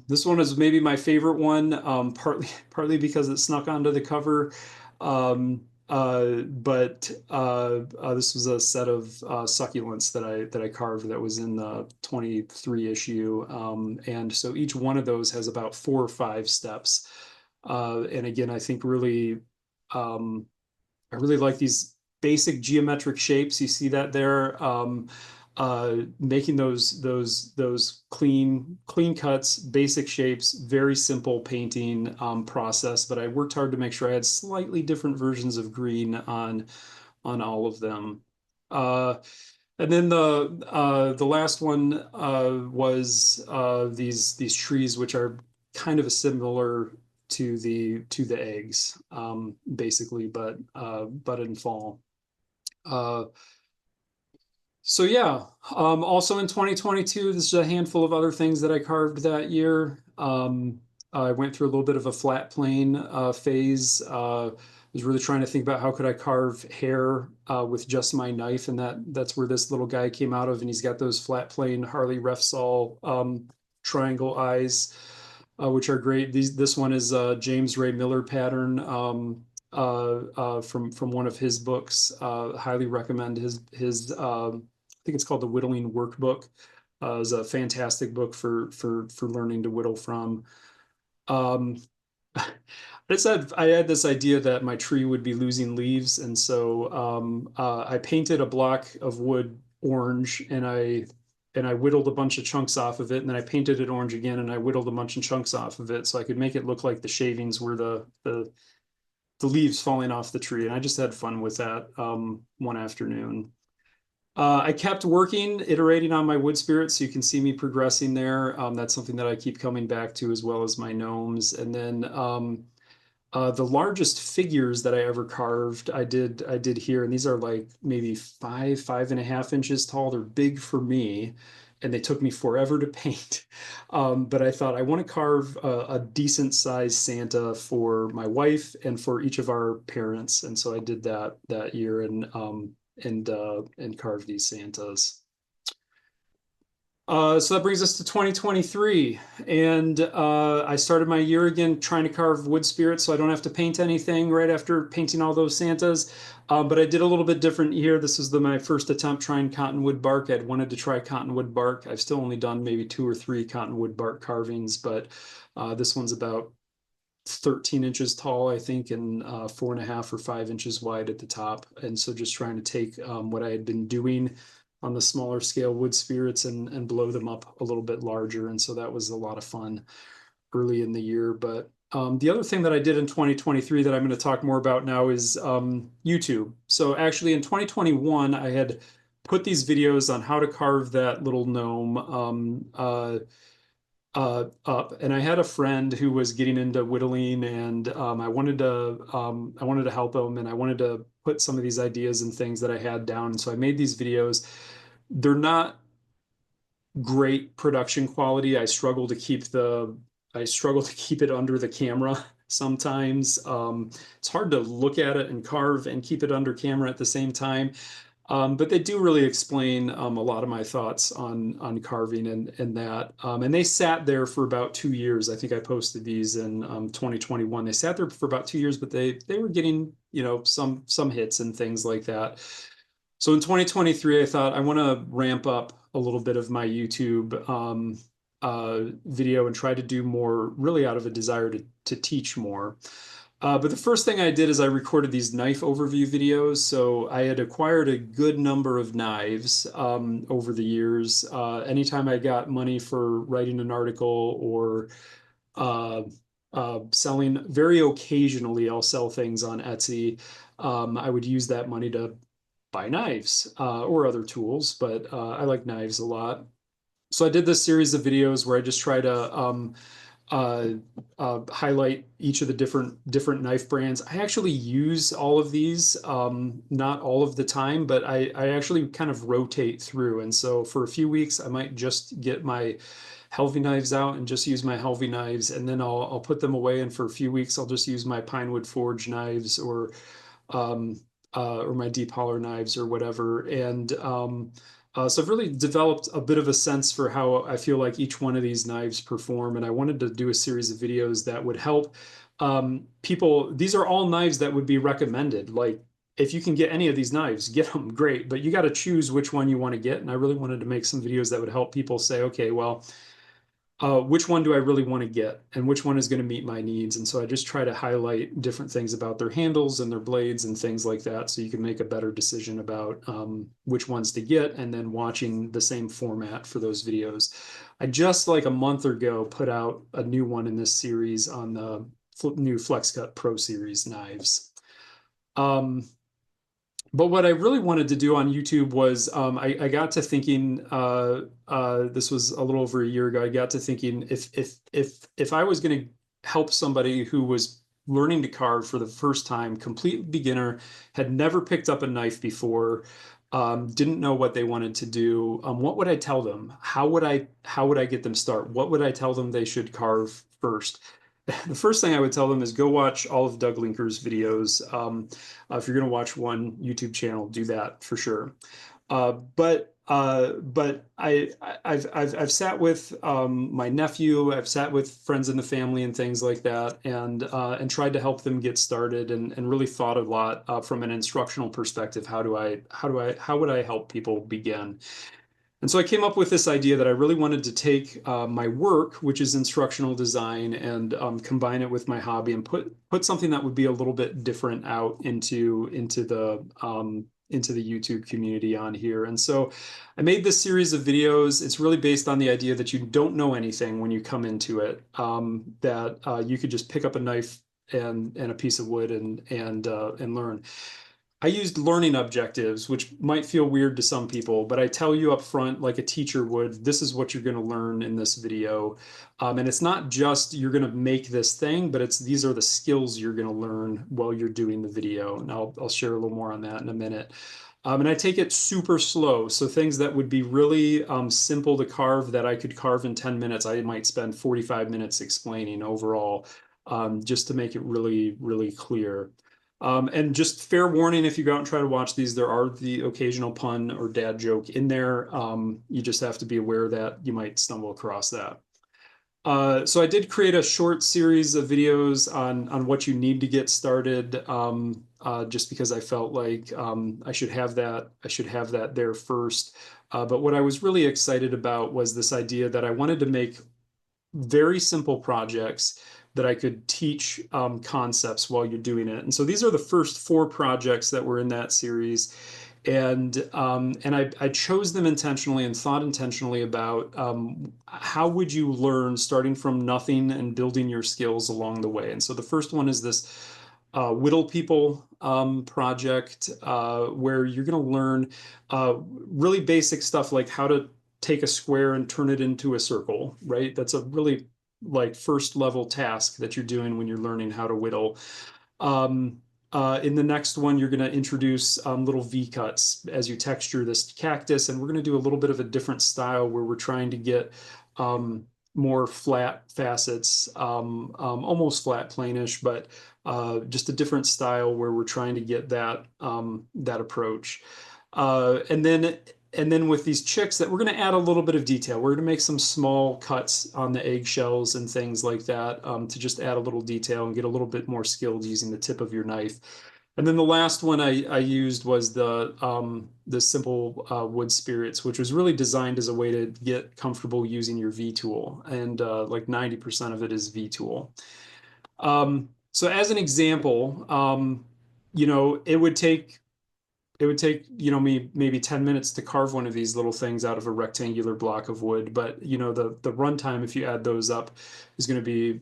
This one is maybe my favorite one, partly because it snuck onto the cover. But this was a set of succulents that I carved that was in the 23 issue. And so each one of those has about 4 or 5 steps. And again, I think really, I really like these basic geometric shapes. You see that there. Making those clean cuts, basic shapes, very simple painting process. But I worked hard to make sure I had slightly different versions of green on all of them. And then the last one was these trees, which are kind of a similar to the eggs, basically, but in fall. So yeah, also in 2022, this is a handful of other things that I carved that year. I went through a little bit of a flat plane phase. Was really trying to think about how could I carve hair with just my knife, and that's where this little guy came out of, and he's got those flat plane Harley Refsol triangle eyes, which are great. This one is James Ray Miller pattern. From one of his books. Highly recommend his I think it's called the Whittling Workbook. Is a fantastic book for learning to whittle from. I had this idea that my tree would be losing leaves, and so I painted a block of wood orange, and I whittled a bunch of chunks off of it, and then I painted it orange again, and I whittled a bunch of chunks off of it, so I could make it look like the shavings were the leaves falling off the tree. And I just had fun with that one afternoon. I kept working, iterating on my wood spirit, so you can see me progressing there. That's something that I keep coming back to, as well as my gnomes. And then the largest figures that I ever carved, I did here, and these are like maybe 5.5 inches tall. They're big for me, and they took me forever to paint. But I thought I want to carve a decent sized Santa for my wife and for each of our parents, and so I did that year and carved these Santas. So that brings us to 2023. And I started my year again trying to carve wood spirits so I don't have to paint anything right after painting all those Santas. But I did a little bit different here. This is my first attempt trying cottonwood bark. I'd wanted to try cottonwood bark. I've still only done maybe 2 or 3 cottonwood bark carvings, but this one's about 13 inches tall, I think, and 4.5 or 5 inches wide at the top. And so just trying to take what I had been doing on the smaller scale wood spirits and blow them up a little bit larger. And so that was a lot of fun early in the year. But the other thing that I did in 2023 that I'm going to talk more about now is YouTube. So actually in 2021, I had put these videos on how to carve that little gnome up, and I had a friend who was getting into whittling, and I wanted to help him, and I wanted to put some of these ideas and things that I had down. And so I made these videos. They're not great production quality. I struggle to keep it under the camera sometimes. It's hard to look at it and carve and keep it under camera at the same time. But they do really explain a lot of my thoughts on carving and that. And they sat there for about 2 years. I think I posted these in 2021. They sat there for about 2 years, but they were getting, some hits and things like that. So in 2023, I thought I want to ramp up a little bit of my YouTube video and try to do more, really out of a desire to teach more. But the first thing I did is I recorded these knife overview videos. So I had acquired a good number of knives over the years. Anytime I got money for writing an article or uh, selling, very occasionally I'll sell things on Etsy. I would use that money to buy knives or other tools, but I like knives a lot. So I did this series of videos where I just try to uh, highlight each of the different knife brands. I actually use all of these, not all of the time, but I actually kind of rotate through. And so for a few weeks, I might just get my Helvy knives out and just use my Helvy knives, and then I'll put them away. And for a few weeks, I'll just use my Pinewood Forge knives um, or my deep holler knives or whatever. And so I've really developed a bit of a sense for how I feel like each one of these knives perform. And I wanted to do a series of videos that would help people. These are all knives that would be recommended. Like, if you can get any of these knives, get them, great. But you got to choose which one you want to get. And I really wanted to make some videos that would help people say, okay, well, which one do I really want to get and which one is going to meet my needs. And so I just try to highlight different things about their handles and their blades and things like that, so you can make a better decision about which ones to get, and then watching the same format for those videos. I just like a month ago put out a new one in this series on the new FlexCut Pro Series knives. But what I really wanted to do on YouTube was I got to thinking, this was a little over a year ago. I got to thinking, if I was going to help somebody who was learning to carve for the first time, complete beginner, had never picked up a knife before, didn't know what they wanted to do, what would I tell them? How would I get them start? What would I tell them they should carve first? The first thing I would tell them is go watch all of Doug Linker's videos. If you're going to watch one YouTube channel, do that for sure. But I've sat with my nephew, I've sat with friends in the family and things like that, and tried to help them get started, and really thought a lot from an instructional perspective. How would I help people begin? And so I came up with this idea that I really wanted to take my work, which is instructional design, and combine it with my hobby, and put something that would be a little bit different out into the YouTube community on here. And so I made this series of videos. It's really based on the idea that you don't know anything when you come into it, that you could just pick up a knife and a piece of wood and learn. I used learning objectives, which might feel weird to some people, but I tell you up front, like a teacher would, this is what you're going to learn in this video. And it's not just you're going to make this thing, but these are the skills you're going to learn while you're doing the video. And I'll share a little more on that in a minute. And I take it super slow. So things that would be really simple to carve that I could carve in 10 minutes, I might spend 45 minutes explaining overall, just to make it really, really clear. And just fair warning, if you go out and try to watch these, there are the occasional pun or dad joke in there. You just have to be aware that you might stumble across that. So I did create a short series of videos on what you need to get started, just because I felt like I should have that there first. But what I was really excited about was this idea that I wanted to make very simple projects that I could teach concepts while you're doing it. And so these are the first 4 projects that were in that series. And I chose them intentionally and thought intentionally about how would you learn starting from nothing and building your skills along the way. And so the first one is this Whittle People project, where you're going to learn really basic stuff like how to take a square and turn it into a circle, right? That's a really like first level task that you're doing when you're learning how to whittle. In the next one, you're going to introduce little V-cuts as you texture this cactus, and we're going to do a little bit of a different style where we're trying to get more flat facets, almost flat planish, but just a different style where we're trying to get that that approach. And then with these chicks that we're going to add a little bit of detail. We're going to make some small cuts on the eggshells and things like that, to just add a little detail and get a little bit more skilled using the tip of your knife. And then the last one I used was the simple wood spirits, which was really designed as a way to get comfortable using your V tool. And like 90% of it is V tool. So as an example, you know, it would take, you know, me maybe 10 minutes to carve one of these little things out of a rectangular block of wood. But, you know, the runtime, if you add those up, is going to be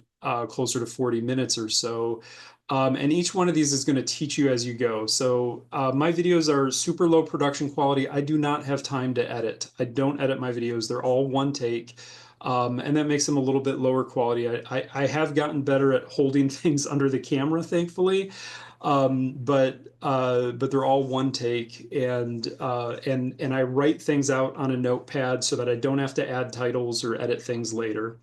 closer to 40 minutes or so. And each one of these is going to teach you as you go. So my videos are super low production quality. I do not have time to edit. I don't edit my videos. They're all one take. And that makes them a little bit lower quality. I have gotten better at holding things under the camera, thankfully. But they're all one take, and I write things out on a notepad so that I don't have to add titles or edit things later.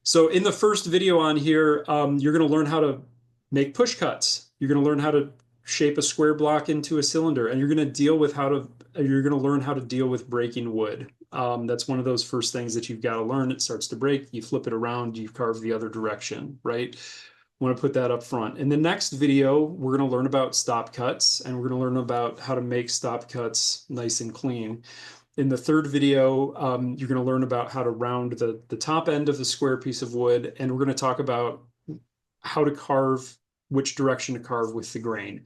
So in the first video on here, you're going to learn how to make push cuts. You're going to learn how to shape a square block into a cylinder, and you're going to learn how to deal with breaking wood. That's one of those first things that you've got to learn. It starts to break, you flip it around, you carve the other direction, right? Want to put that up front. In the next video, we're going to learn about stop cuts, and we're going to learn about how to make stop cuts nice and clean. In the third video, you're going to learn about how to round the top end of the square piece of wood, and we're going to talk about how to carve, which direction to carve with the grain.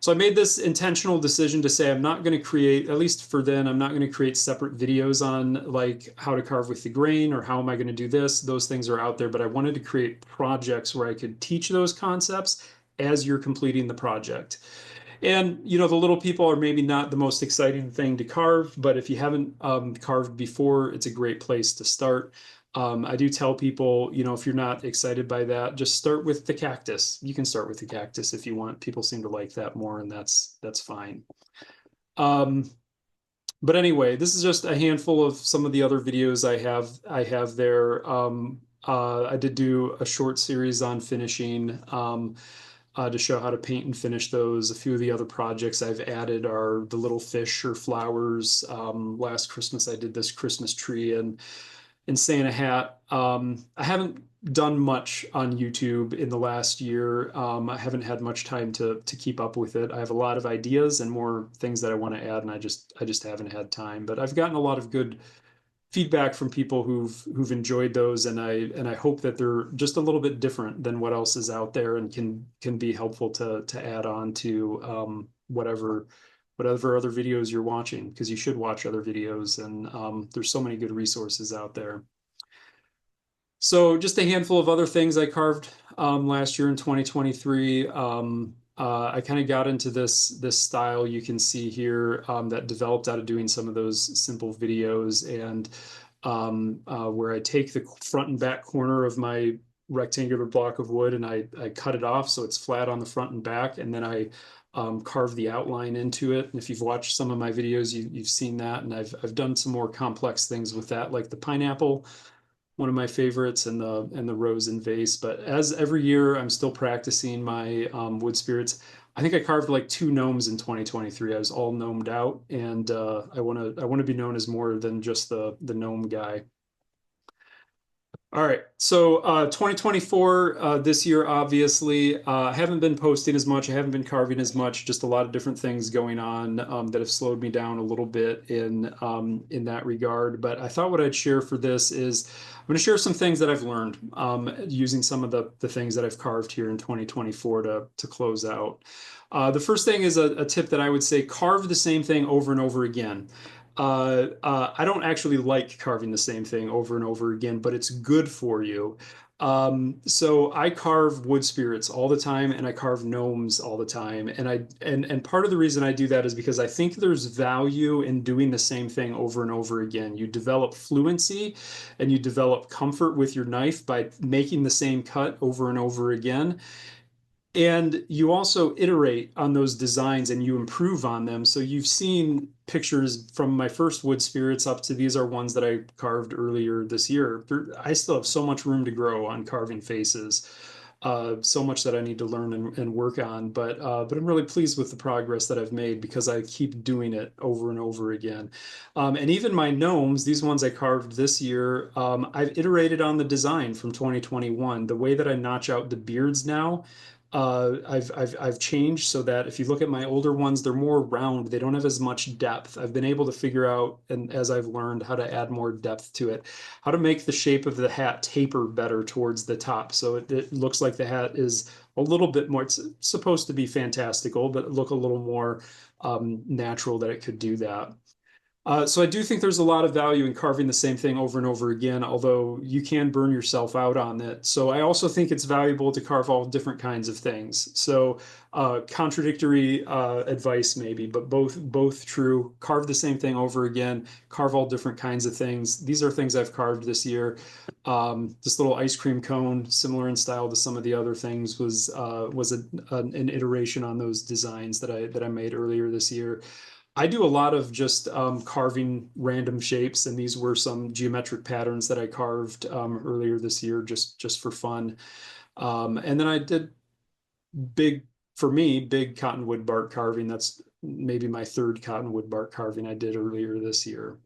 So I made this intentional decision to say I'm not going to create, at least for then, I'm not going to create separate videos on like how to carve with the grain or how am I going to do this. Those things are out there, but I wanted to create projects where I could teach those concepts as you're completing the project. And, you know, the little people are maybe not the most exciting thing to carve, but if you haven't carved before, it's a great place to start. I do tell people, you know, if you're not excited by that, just start with the cactus. You can start with the cactus if you want. People seem to like that more, and that's fine. But anyway, this is just a handful of some of the other videos I have there. I did do a short series on finishing, to show how to paint and finish those. A few of the other projects I've added are the little fish or flowers. Last Christmas, I did this Christmas tree and Santa hat. I haven't done much on YouTube in the last year. I haven't had much time to keep up with it. I have a lot of ideas and more things that I want to add, and I just haven't had time. But I've gotten a lot of good feedback from people who've enjoyed those, and I hope that they're just a little bit different than what else is out there and can be helpful to add on to whatever other videos you're watching, because you should watch other videos, and there's so many good resources out there. So just a handful of other things I carved last year in 2023. I kind of got into this style you can see here that developed out of doing some of those simple videos, and where I take the front and back corner of my rectangular block of wood and I cut it off so it's flat on the front and back, and then I carve the outline into it. And if you've watched some of my videos, you've seen that. And I've done some more complex things with that, like the pineapple, one of my favorites, and the rose and vase. But as every year, I'm still practicing my wood spirits. I think I carved like 2 gnomes in 2023. I was all gnomed out, and I want to be known as more than just the gnome guy. All right, so 2024, this year, obviously, I haven't been posting as much. I haven't been carving as much. Just a lot of different things going on that have slowed me down a little bit in that regard. But I thought what I'd share for this is I'm going to share some things that I've learned using some of the things that I've carved here in 2024 to close out. The first thing is a tip that I would say: carve the same thing over and over again. I don't actually like carving the same thing over and over again, but it's good for you. So I carve wood spirits all the time, and I carve gnomes all the time. And part of the reason I do that is because I think there's value in doing the same thing over and over again. You develop fluency and you develop comfort with your knife by making the same cut over and over again. And you also iterate on those designs and you improve on them. So you've seen pictures from my first wood spirits up to these are ones that I carved earlier this year. I still have so much room to grow on carving faces, so much that I need to learn and work on. But I'm really pleased with the progress that I've made because I keep doing it over and over again. And even my gnomes, these ones I carved this year, I've iterated on the design from 2021. The way that I notch out the beards now, I've changed so that if you look at my older ones, they're more round. They don't have as much depth. I've been able to figure out, and as I've learned, how to add more depth to it, how to make the shape of the hat taper better towards the top. So it looks like the hat is a little bit more, it's supposed to be fantastical, but look a little more natural that it could do that. So I do think there's a lot of value in carving the same thing over and over again, although you can burn yourself out on it. So I also think it's valuable to carve all different kinds of things. So contradictory advice maybe, but both true. Carve the same thing over again. Carve all different kinds of things. These are things I've carved this year. This little ice cream cone, similar in style to some of the other things, was an iteration on those designs that I made earlier this year. I do a lot of just carving random shapes, and these were some geometric patterns that I carved earlier this year just for fun. And then I did for me, big cottonwood bark carving. That's maybe my third cottonwood bark carving I did earlier this year.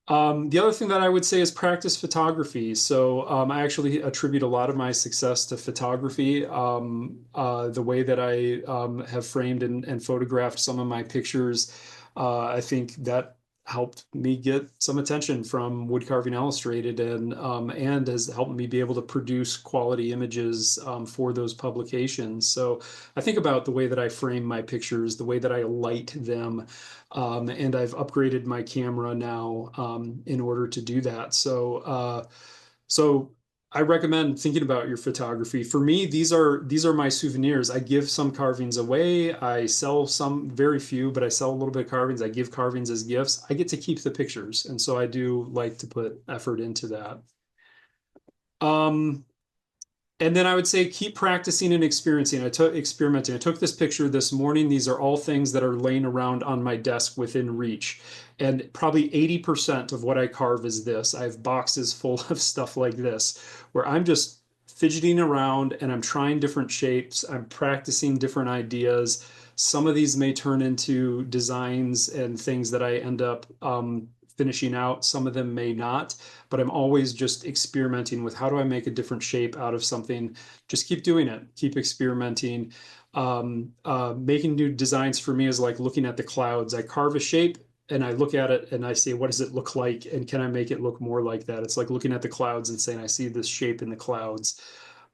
The other thing that I would say is practice photography. So I actually attribute a lot of my success to photography. The way that I have framed and photographed some of my pictures, I think that helped me get some attention from Woodcarving Illustrated, and has helped me be able to produce quality images for those publications. So I think about the way that I frame my pictures, the way that I light them, and I've upgraded my camera now in order to do that. So I recommend thinking about your photography. For me, these are my souvenirs. I give some carvings away. I sell some, very few, but I sell a little bit of carvings. I give carvings as gifts. I get to keep the pictures, and so I do like to put effort into that. And then I would say keep practicing and experiencing. Experimenting. I took this picture this morning. These are all things that are laying around on my desk within reach. And probably 80% of what I carve is this. I have boxes full of stuff like this, where I'm just fidgeting around and I'm trying different shapes. I'm practicing different ideas. Some of these may turn into designs and things that I end up finishing out. Some of them may not, but I'm always just experimenting with how do I make a different shape out of something. Just keep doing it, keep experimenting. Making new designs for me is like looking at the clouds. I carve a shape and I look at it and I say, what does it look like? And can I make it look more like that? It's like looking at the clouds and saying, I see this shape in the clouds.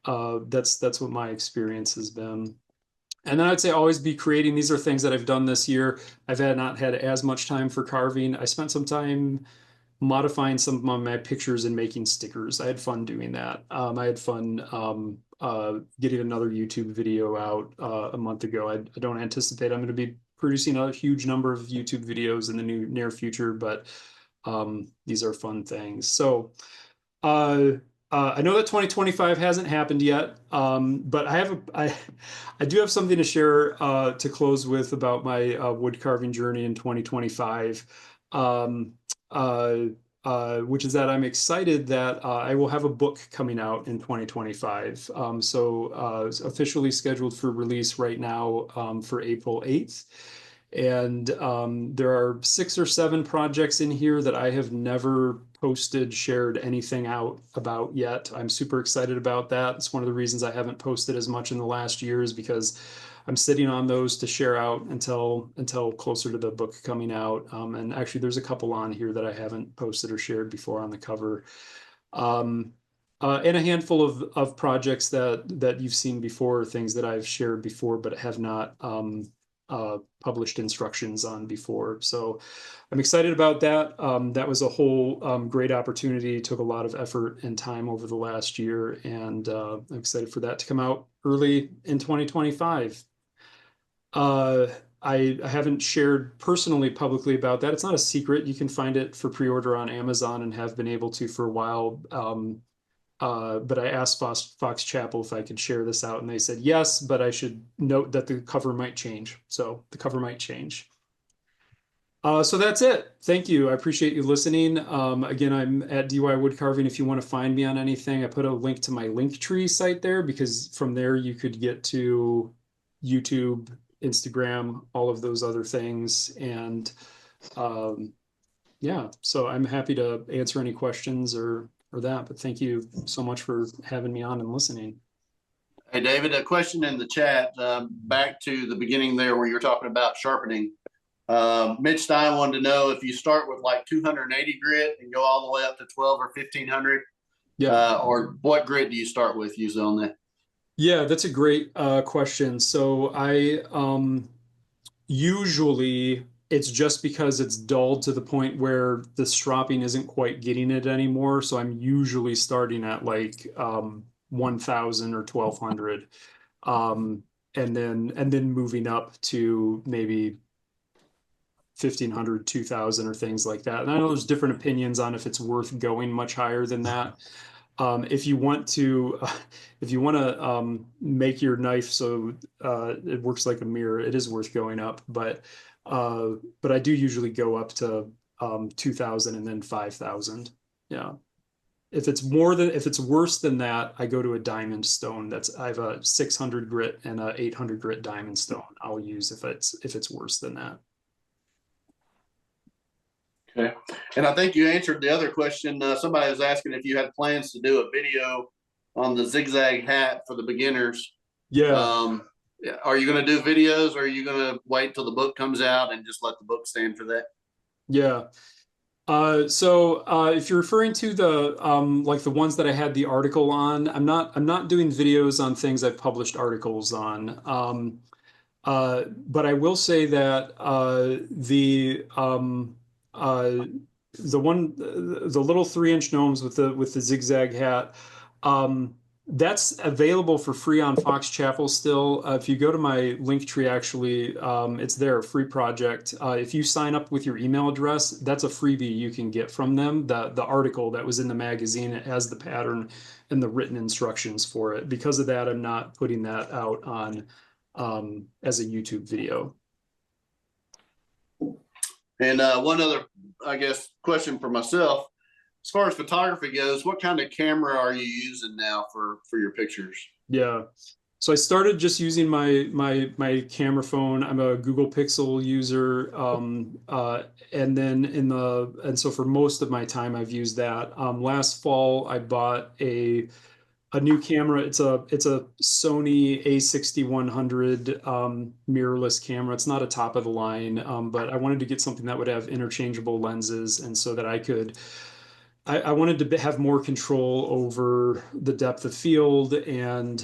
That's what my experience has been. And then I'd say always be creating. These are things that I've done this year. I've not had as much time for carving. I spent some time modifying some of my pictures and making stickers. I had fun doing that. I had fun getting another YouTube video out a month ago. I don't anticipate I'm going to be producing a huge number of YouTube videos in the near future, but these are fun things. So I know that 2025 hasn't happened yet, but I do have something to share to close with about my wood carving journey in 2025, um, which is that I'm excited that I will have a book coming out in 2025. It's officially scheduled for release right now for April 8th. And there are 6 or 7 projects in here that I have never posted, shared anything out about yet. I'm super excited about that. It's one of the reasons I haven't posted as much in the last year is because I'm sitting on those to share out until closer to the book coming out. And actually, there's a couple on here that I haven't posted or shared before on the cover. And a handful of projects that you've seen before, things that I've shared before, but have not published instructions on before. So I'm excited about that. That was a whole great opportunity. Took a lot of effort and time over the last year, and I'm excited for that to come out early in 2025. I haven't shared personally publicly about that. It's not a secret. You can find it for pre-order on Amazon and have been able to for a while. But I asked Fox Chapel if I could share this out, and they said yes, but I should note that the cover might change. So the cover might change. So that's it. Thank you. I appreciate you listening. Again, I'm at DY Woodcarving. If you want to find me on anything, I put a link to my Linktree site there because from there you could get to YouTube, Instagram, all of those other things. And yeah, so I'm happy to answer any questions or that, but thank you so much for having me on and listening. Hey, David, a question in the chat, back to the beginning there where you're talking about sharpening. Mitch Stein wanted to know if you start with like 280 grit and go all the way up to 12 or 1500, or what grit do you start with usually on that? Yeah, that's a great question. So I usually it's just because it's dulled to the point where the stropping isn't quite getting it anymore. So I'm usually starting at like 1000 or 1200, and then moving up to maybe 1500, 2000 or things like that. And I know there's different opinions on if it's worth going much higher than that. If you want to make your knife so it works like a mirror, it is worth going up. But I do usually go up to 2000 and then 5000. Yeah. If it's worse than that, I go to a diamond stone. I have a 600 grit and a 800 grit diamond stone I'll use if it's worse than that. Okay. And I think you answered the other question. Somebody was asking if you had plans to do a video on the zigzag hat for the beginners. Yeah. Are you going to do videos, or are you going to wait till the book comes out and just let the book stand for that? Yeah. So if you're referring to the like the ones that I had the article on, I'm not doing videos on things I've published articles on. But I will say that the little 3-inch gnomes with the zigzag hat, that's available for free on Fox Chapel still. If you go to my Linktree, actually, it's there, a free project. If you sign up with your email address, that's a freebie you can get from them. The article that was in the magazine, it has the pattern and the written instructions for it. Because of that, I'm not putting that out on as a YouTube video. And one other, I guess, question for myself. As far as photography goes, what kind of camera are you using now for your pictures? Yeah. So I started just using my camera phone. I'm a Google Pixel user, and so for most of my time I've used that. Last fall I bought a new camera. It's a Sony A6100 mirrorless camera. It's not a top of the line, but I wanted to get something that would have interchangeable lenses, and so that I wanted to have more control over the depth of field and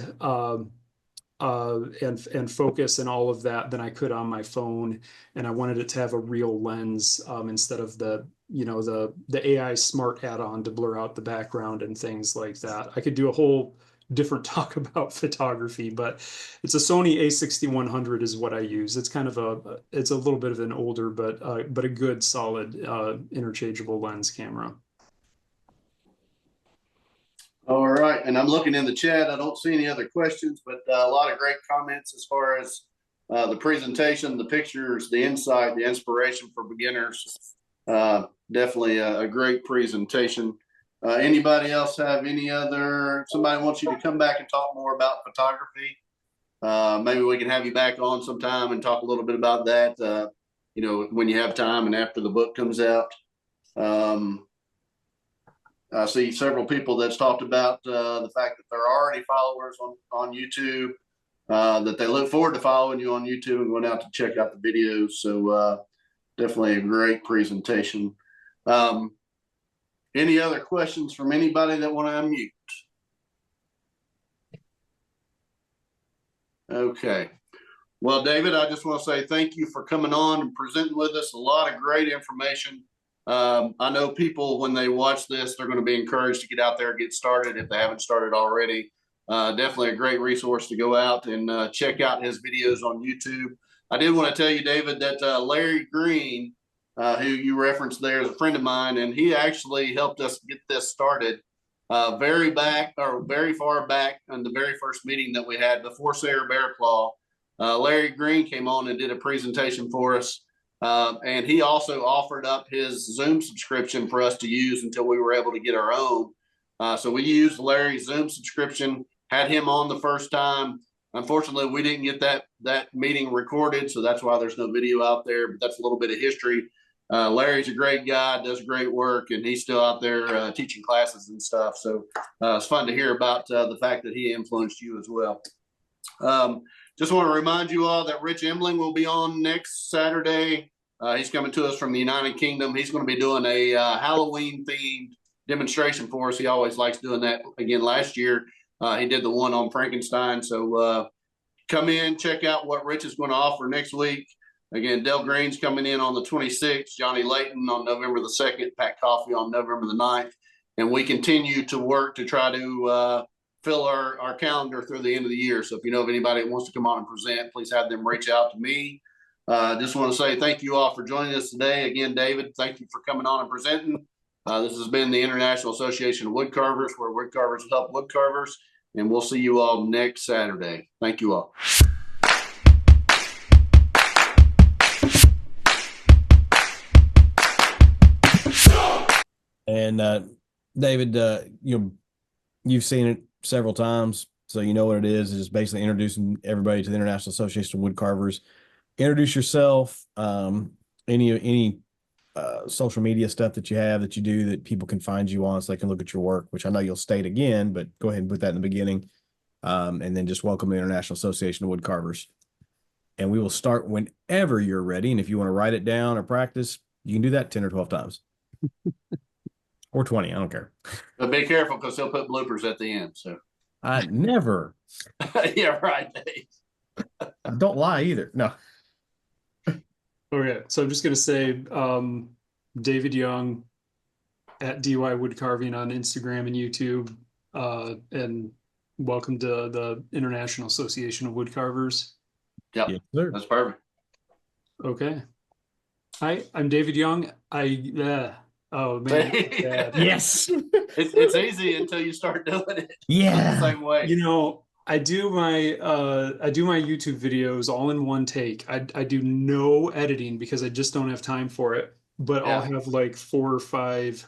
focus and all of that than I could on my phone. And I wanted it to have a real lens instead of the the AI smart add-on to blur out the background and things like that. I could do a whole different talk about photography, but it's a Sony A6100 is what I use. It's kind of it's a little bit of an older, but a good solid interchangeable lens camera. All right, and I'm looking in the chat. I don't see any other questions, but a lot of great comments as far as the presentation, the pictures, the insight, the inspiration for beginners. Definitely a great presentation. Anybody else have somebody wants you to come back and talk more about photography? Maybe we can have you back on sometime and talk a little bit about that, when you have time and after the book comes out. I see several people that's talked about the fact that they're already followers on YouTube, that they look forward to following you on YouTube and going out to check out the videos. So definitely a great presentation. Any other questions from anybody that want to unmute? Okay. Well, David, I just want to say thank you for coming on and presenting with us. A lot of great information. I know people, when they watch this, they're going to be encouraged to get out there and get started if they haven't started already. Definitely a great resource to go out and check out his videos on YouTube. I did want to tell you, David, that Larry Green, who you referenced there, is a friend of mine, and he actually helped us get this started very far back in the very first meeting that we had before Sarah Bearclaw. Larry Green came on and did a presentation for us. And he also offered up his Zoom subscription for us to use until we were able to get our own. So we used Larry's Zoom subscription, had him on the first time. Unfortunately, we didn't get that meeting recorded, so that's why there's no video out there, but that's a little bit of history. Larry's a great guy, does great work, and he's still out there teaching classes and stuff. So it's fun to hear about the fact that he influenced you as well. Just want to remind you all that Rich Emling will be on next Saturday. He's coming to us from the United Kingdom. He's going to be doing a Halloween-themed demonstration for us. He always likes doing that. Again, last year, he did the one on Frankenstein. So come in, check out what Rich is going to offer next week. Again, Del Green's coming in on the 26th, Johnny Layton on November the 2nd, Pat Coffey on November the 9th. And we continue to work to try to fill our calendar through the end of the year. So if you know of anybody that wants to come on and present, please have them reach out to me. Just want to say thank you all for joining us today. Again, David, thank you for coming on and presenting. This has been the International Association of Woodcarvers, where woodcarvers help woodcarvers, and we'll see you all next Saturday. Thank you all. And David, you've seen it several times, so you know what it is. It's just basically introducing everybody to the International Association of Woodcarvers. Introduce yourself, any social media stuff that you have that you do that people can find you on so they can look at your work, which I know you'll state again, but go ahead and put that in the beginning. And then just welcome the International Association of Woodcarvers. And we will start whenever you're ready. And if you want to write it down or practice, you can do that 10 or 12 times. Or 20, I don't care. But be careful because he'll put bloopers at the end. So I never. Yeah, right, Dave. Don't lie either. No. Okay, so I'm just gonna say David Young at DY Woodcarving on Instagram and YouTube, and welcome to the International Association of Woodcarvers. Yep, Yes, sir. that's perfect. Okay. Hi, I'm David Young. Oh man. Yes. It's easy until you start doing it. Yeah. The same way. I do my YouTube videos all in one take. I do no editing because I just don't have time for it. But I'll have like 4 or 5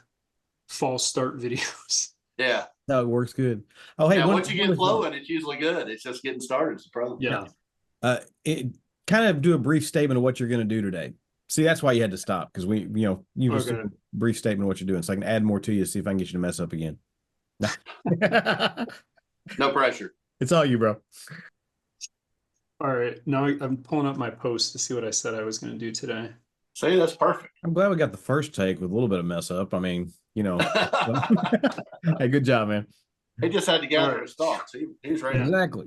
false start videos. Yeah. No, it works good. Oh, hey, once you get flowing, it's usually good. It's just getting started. It's the problem. Yeah. Kind of do a brief statement of what you're going to do today. See, that's why you had to stop, because you just a brief statement of what you're doing, so I can add more to you, see if I can get you to mess up again. No pressure. It's all you, bro. All right. Now I'm pulling up my post to see what I said I was going to do today. See, that's perfect. I'm glad we got the first take with a little bit of mess up. I mean, Hey, good job, man. He just had to gather his thoughts. He was ready. Exactly.